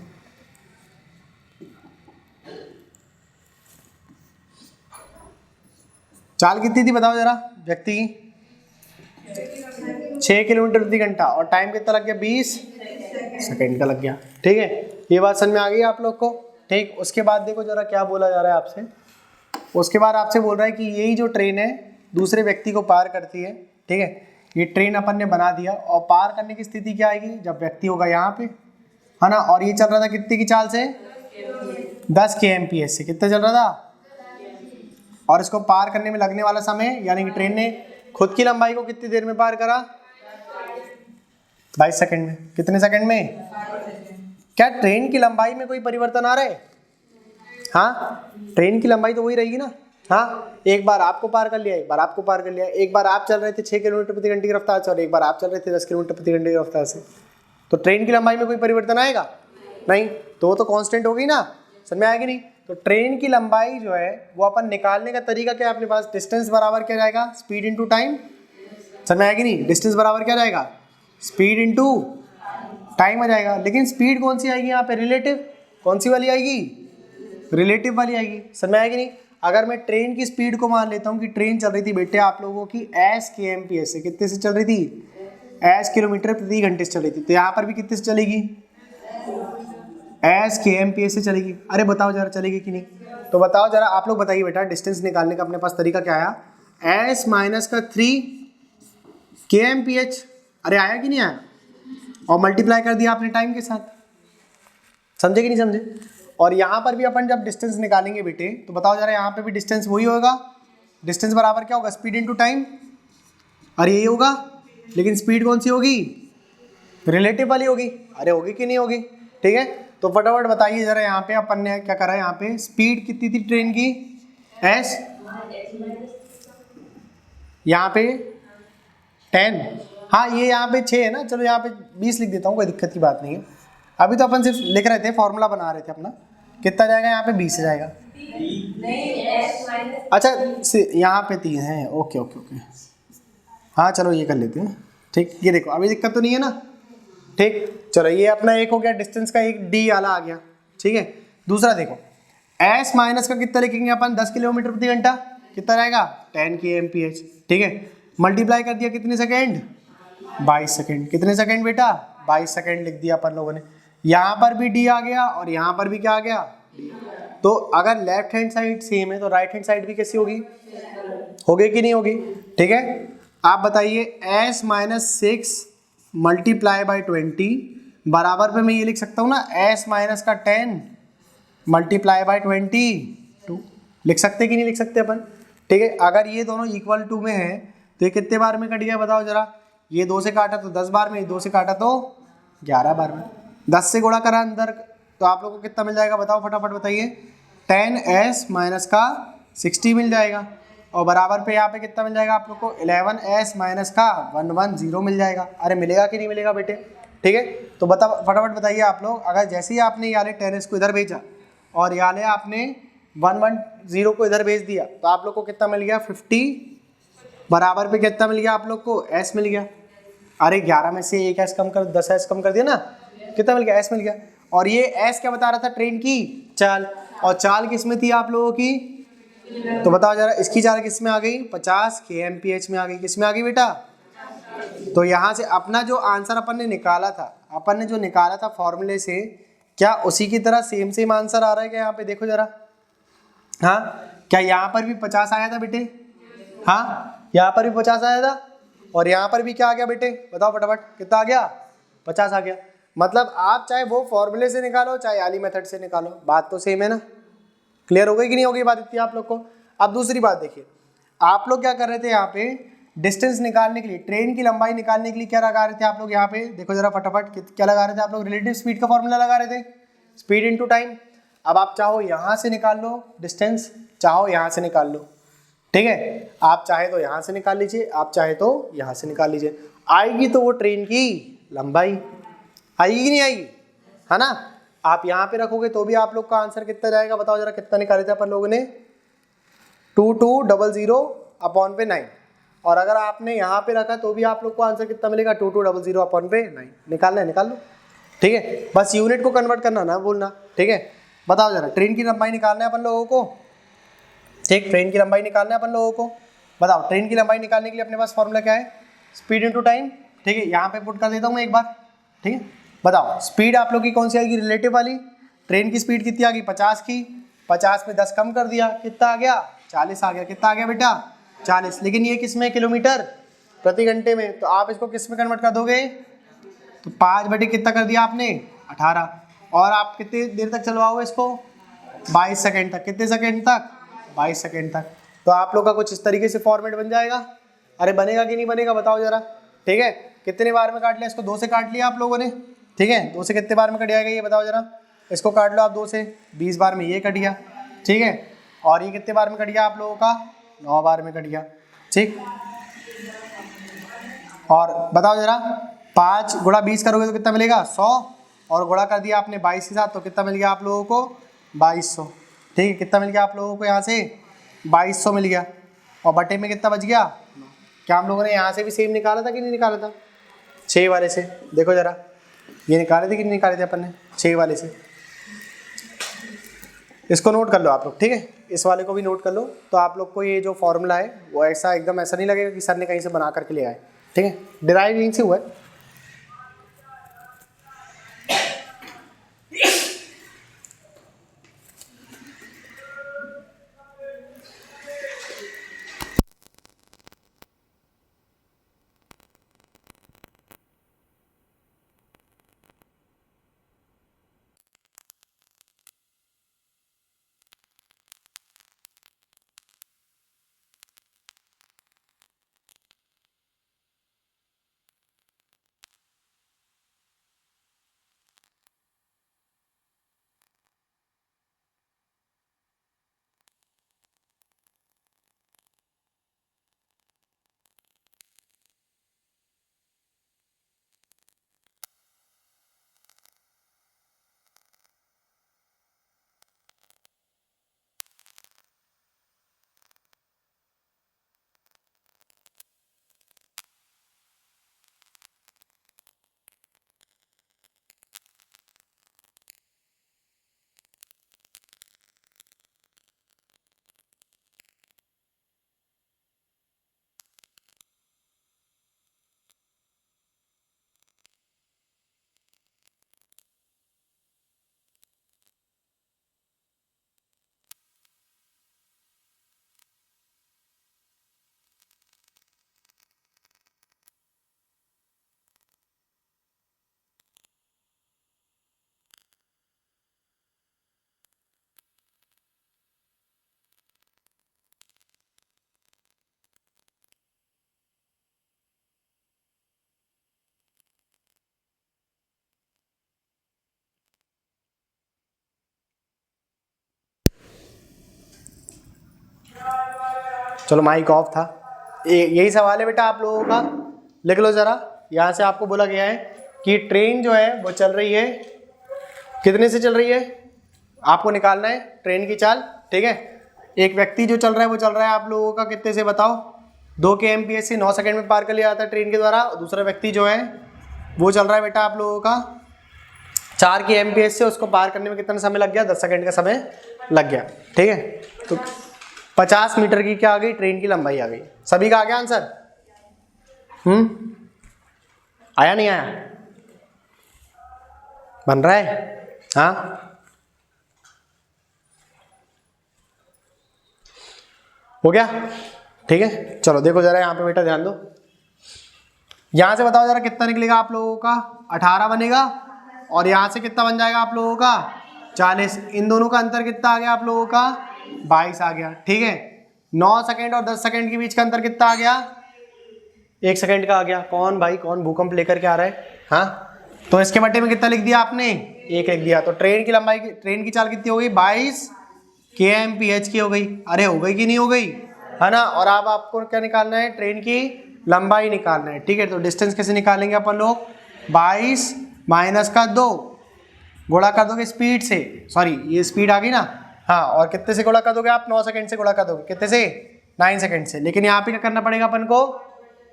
चाल कितनी थी बताओ जरा व्यक्ति की? 6 किलोमीटर प्रति घंटा, और टाइम कितना लग गया? 20 सेकंड का लग गया। ठीक है, ये बात समझ में आ गई आप लोग को? ठीक, उसके बाद देखो जरा क्या बोला जा रहा है आपसे। उसके बाद आपसे बोल रहा है कि यही जो ट्रेन है दूसरे व्यक्ति को पार करती है। ठीक है, ये ट्रेन अपन ने बना दिया, और पार करने की स्थिति क्या आएगी? जब व्यक्ति होगा यहाँ पे, है ना, और ये चल रहा था कितने की चाल से? 10 kmph से। कितना चल रहा था? और इसको पार करने में लगने वाला समय, यानी कि ट्रेन ने खुद की लंबाई को कितनी देर में पार करा? 22 सेकंड में। कितने सेकंड में? क्या ट्रेन की लंबाई में कोई परिवर्तन आ रहा है? हाँ, ट्रेन की लंबाई तो वही रहेगी ना। हाँ, एक बार आपको पार कर लिया, एक बार आपको पार कर लिया, एक बार आप चल रहे थे 6 किलोमीटर प्रति घंटे की रफ्तार से और एक बार आप चल रहे थे 10 किलोमीटर प्रति घंटे की रफ्तार से, तो ट्रेन की लंबाई में कोई परिवर्तन आएगा? नहीं, तो वो तो कांस्टेंट हो गई ना। समझ में आएगी नहीं? तो ट्रेन की लंबाई जो है वो अपन निकालने का तरीका क्या है अपने पास? डिस्टेंस बराबर क्या जाएगा? Speed into time. समझ में आएगी नहीं? डिस्टेंस बराबर क्या जाएगा? स्पीड इंटू टाइम आ जाएगा। लेकिन स्पीड कौन सी आएगी यहाँ पे? रिलेटिव। कौन सी वाली आएगी? रिलेटिव वाली आएगी। समझ में आएगी नहीं? अगर मैं ट्रेन की स्पीड को मान लेता हूँ कि ट्रेन चल रही थी बेटे आप लोगों की एस kmph से, कितने से चल रही थी? एस किलोमीटर प्रति घंटे से चल रही थी, तो यहाँ पर भी कितने से चलेगी? एस kmph से चलेगी। अरे बताओ जरा चलेगी कि नहीं? तो बताओ जरा, आप लोग बताइए बेटा, डिस्टेंस निकालने का अपने पास तरीका क्या आया? एस माइनस का 3 kmph। अरे आया कि नहीं आया? और मल्टीप्लाई कर दिया आपने टाइम के साथ। समझे कि नहीं समझे? और यहाँ पर भी अपन जब डिस्टेंस निकालेंगे बेटे, तो बताओ जरा यहाँ पे भी डिस्टेंस वही होगा। डिस्टेंस बराबर क्या होगा? Speed into time. अरे यही होगा, लेकिन स्पीड कौन सी होगी? रिलेटिव वाली होगी। अरे होगी कि नहीं होगी? ठीक है, तो फटाफट बताइए जरा, यहाँ पे अपन ने क्या करा है? यहाँ पे स्पीड कितनी थी ट्रेन की? एस, यहाँ पे 10। हाँ, ये यहाँ पे 6 है ना, चलो यहाँ पे 20 लिख देता हूँ, कोई दिक्कत की बात नहीं है। अभी तो अपन सिर्फ लिख रहे थे, फॉर्मूला बना रहे थे अपना। कितना जाएगा यहाँ पे? 20 जाएगा। अच्छा यहाँ पे 3 है, ओके ओके ओके, हाँ चलो ये कर लेते हैं। ठीक, ये देखो अभी दिक्कत तो नहीं है ना। ठीक, चलो ये अपना एक हो गया, डिस्टेंस का एक डी आला आ गया। ठीक है, दूसरा देखो एस माइनस का कितना लिखेंगे अपन, 10 किलोमीटर प्रति घंटा, कितना रहेगा 10 के एम पी एच। ठीक है, मल्टीप्लाई कर दिया कितने सेकेंड, 22 सेकेंड। कितने सेकेंड बेटा, 22 सेकेंड लिख दिया अपन लोगों ने। यहाँ पर भी डी आ गया और यहाँ पर भी क्या आ गया। तो अगर लेफ्ट हैंड साइड सेम है तो राइट हैंड साइड भी कैसी होगी, होगी कि नहीं होगी। ठीक है, आप बताइए एस माइनस 6 मल्टीप्लाई बाई 20 बराबर पे मैं ये लिख सकता हूँ ना, एस माइनस का 10 मल्टीप्लाई बाई 22 लिख सकते कि नहीं लिख सकते अपन। ठीक है, अगर ये दोनों इक्वल टू में है तो ये कितने बार में कट गया बताओ जरा। ये 2 से काटा तो 10 बार में, 2 से काटा तो 11 बार में, 10 से गुणा करा अंदर तो आप लोगों को कितना मिल जाएगा बताओ फटाफट बताइए। 10s माइनस का 60 मिल जाएगा और बराबर पे यहाँ पे कितना मिल जाएगा आप लोग को, 11s माइनस का 110 मिल जाएगा। अरे मिलेगा कि नहीं मिलेगा बेटे। ठीक है, तो बता फटाफट बताइए आप लोग, अगर जैसे ही आपने याले 10s को इधर भेजा और याले आपने 110 को इधर भेज दिया तो आप लोग को कितना मिल गया 50, बराबर पे कितना मिल गया आप लोग को, s मिल गया। अरे 11 में से एक s कम कर, 10s कम कर दिया ना, कितना मिल गया, s मिल गया। और ये s क्या बता रहा था, ट्रेन की चाल, और चाल किस में थी आप लोगों की, तो बताओ जरा इसकी चाल किस में आ गई, 50 kmph में आ गई। किस में आ गई बेटा, तो यहाँ से अपना जो आंसर अपन ने निकाला था, अपन ने जो निकाला था फॉर्मूले से, क्या उसी की तरह सेम सेम आंसर आ रहा है क्या, यहाँ पे देखो जरा। हाँ, क्या यहाँ पर भी 50 आया था बेटे, हाँ यहाँ पर भी 50 आया था और यहाँ पर भी क्या आ गया बेटे, बताओ फटाफट कितना आ गया, 50 आ गया। मतलब आप चाहे वो फॉर्मूले से निकालो चाहे आली मेथड से निकालो, बात तो सेम है ना। क्लियर हो गई कि नहीं होगी बात इतनी आप लोग को। अब दूसरी बात देखिए, आप लोग क्या कर रहे थे यहाँ पे, डिस्टेंस निकालने के लिए, ट्रेन की लंबाई निकालने के लिए क्या लगा रहे थे आप लोग यहाँ पे, देखो जरा फटाफट क्या लगा रहे थे आप लोग, रिलेटिव स्पीड का फॉर्मूला लगा रहे थे, स्पीड इनटू टाइम। अब आप चाहो यहाँ से निकाल लो डिस्टेंस, चाहो यहाँ से निकाल लो। ठीक है, आप चाहे तो यहाँ से निकाल लीजिए, आप चाहे तो यहाँ से निकाल लीजिए, आएगी तो वो ट्रेन की लंबाई आएगी कि नहीं आएगी, है ना। आप यहाँ पे रखोगे तो भी आप लोग का आंसर कितना जाएगा बताओ जरा, कितना निकाले थे अपन लोगों ने, 2200 अपॉन पे 9। और अगर आपने यहाँ पे रखा तो भी आप लोग को आंसर कितना मिलेगा, 2200 अपॉन पे 9। निकालना है निकाल लो। ठीक है, बस यूनिट को कन्वर्ट करना ना भूलना। ठीक है, बताओ जरा ट्रेन की लंबाई निकालना है अपन लोगों को। ठीक, ट्रेन की लंबाई निकालना है अपन लोगों को। बताओ ट्रेन की लंबाई निकालने के लिए अपने पास फॉर्मूला क्या है, स्पीड इनटू टाइम। ठीक है, यहाँ पे पुट कर देता हूँ मैं एक बार। ठीक है, बताओ स्पीड आप लोग की कौन सी आएगी, रिलेटिव वाली। ट्रेन की स्पीड कितनी आ गई 50 की, 50 में 10 कम कर दिया कितना आ गया, 40 आ गया। कितना आ गया बेटा, 40। लेकिन ये किस में, किलोमीटर प्रति घंटे में, तो आप इसको किस में कन्वर्ट कर दोगे, तो 5 बटे कितना कर दिया आपने, 18। और आप कितनी देर तक चलवाओगे इसको, 22 सेकेंड तक। कितने सेकेंड तक, 22 सेकेंड तक। तो आप लोग का कुछ इस तरीके से फॉर्मेट बन जाएगा। अरे बनेगा कि नहीं बनेगा बताओ जरा। ठीक है, कितने बार में काट लिया इसको, 2 से काट लिया आप लोगों ने। ठीक है, 2 से कितने बार में कट जाएगा ये बताओ जरा, इसको काट लो आप 2 से, 20 बार में ये कट गया। ठीक है, और ये कितने बार में कट गया आप लोगों का, 9 बार में कट गया। ठीक, और बताओ जरा 5 गुणा 20 करोगे तो कितना मिलेगा, 100। और गुणा कर दिया आपने 22 के साथ तो कितना मिल गया आप लोगों को, 2200। ठीक है, कितना मिल गया आप लोगों को यहाँ से, 2200 मिल गया। और बटे में कितना बच गया, क्या हम लोगों ने यहाँ से भी सेम निकाला था कि नहीं निकाला था, 6 वाले से। देखो जरा ये निकाले थे कि नहीं निकाले थे अपन ने, 6 वाले से। इसको नोट कर लो आप लोग। ठीक है, इस वाले को भी नोट कर लो, तो आप लोग को ये जो फॉर्मूला है वो ऐसा एकदम ऐसा नहीं लगेगा कि सर ने कहीं से बना करके ले आए। ठीक है, डिराइविंग से हुआ है। चलो माइक ऑफ था। यही सवाल है बेटा आप लोगों का, लिख लो ज़रा। यहाँ से आपको बोला गया है कि ट्रेन जो है वो चल रही है, कितने से चल रही है आपको निकालना है ट्रेन की चाल, ठीक है। एक व्यक्ति जो चल रहा है वो चल रहा है आप लोगों का कितने से बताओ, 2 kmph से 9 सेकंड में पार कर लिया जाता है ट्रेन के द्वारा। और दूसरा व्यक्ति जो है वो चल रहा है बेटा आप लोगों का 4 kmph से, उसको पार करने में कितना समय लग गया, 10 सेकंड का समय लग गया, ठीक है। तो 50 मीटर की क्या आ गई, ट्रेन की लंबाई आ गई। सभी का आ गया आंसर? आया नहीं आया? बन रहा है? हाँ हो गया, ठीक है। चलो देखो जरा यहाँ पे बेटा ध्यान दो, यहाँ से बताओ जरा कितना निकलेगा आप लोगों का, 18 बनेगा, और यहाँ से कितना बन जाएगा आप लोगों का 40। इन दोनों का अंतर कितना आ गया आप लोगों का 22 आ गया, ठीक है। 9 सेकंड और 10 सेकंड के बीच का अंतर कितना आ गया, 1 सेकंड का आ गया। कौन भाई, कौन भूकंप लेकर के आ रहा है? हाँ, तो इसके बट्टे में कितना लिख दिया आपने, 1 लिख दिया। तो ट्रेन की लंबाई, ट्रेन की चाल कितनी हो गई, 22 kmph की हो गई। अरे हो गई कि नहीं हो गई, है ना। और अब आपको क्या निकालना है, ट्रेन की लंबाई निकालना है, ठीक है। तो डिस्टेंस कैसे निकालेंगे अपन लोग, 22 माइनस का 2 गुणा कर दोगे स्पीड से, सॉरी ये स्पीड आ गई ना, हाँ। और कितने से गुणा कर दोगे आप, 9 सेकंड से गुणा कर दोगे, कितने से, 9 सेकंड से। लेकिन यहाँ पे क्या करना पड़ेगा अपन को,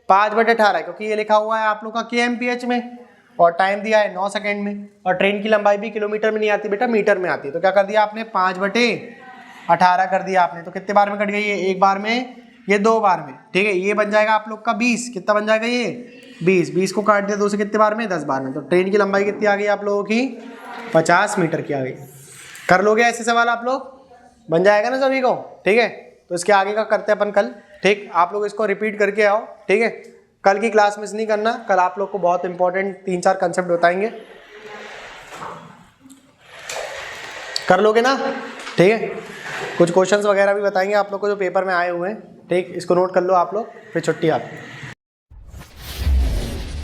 5/18, क्योंकि ये लिखा हुआ है आप लोग का kmph में, और टाइम दिया है 9 सेकंड में, और ट्रेन की लंबाई भी किलोमीटर में नहीं आती बेटा, मीटर में आती है। तो क्या कर दिया आपने, 5/18 कर दिया आपने। तो कितने बार में कट गई है, 1 बार में, ये 2 बार में, ठीक है। ये बन जाएगा आप लोग का 20, कितना बन जाएगा ये 20 को काट दिया 2 से कितने बार में, 10 बार में। तो ट्रेन की लंबाई कितनी आ गई आप लोगों की, 50 मीटर की आ गई। कर लोगे ऐसे सवाल आप लोग, बन जाएगा ना सभी को, ठीक है। तो इसके आगे का करते हैं अपन कल, ठीक। आप लोग इसको रिपीट करके आओ, ठीक है। कल की क्लास मिस नहीं करना, कल आप लोग को बहुत इंपॉर्टेंट 3-4 कंसेप्ट बताएंगे, कर लोगे ना, ठीक है। कुछ क्वेश्चंस वगैरह भी बताएंगे आप लोग को जो पेपर में आए हुए हैं, ठीक। इसको नोट कर लो आप लोग, फिर छुट्टी आपकी।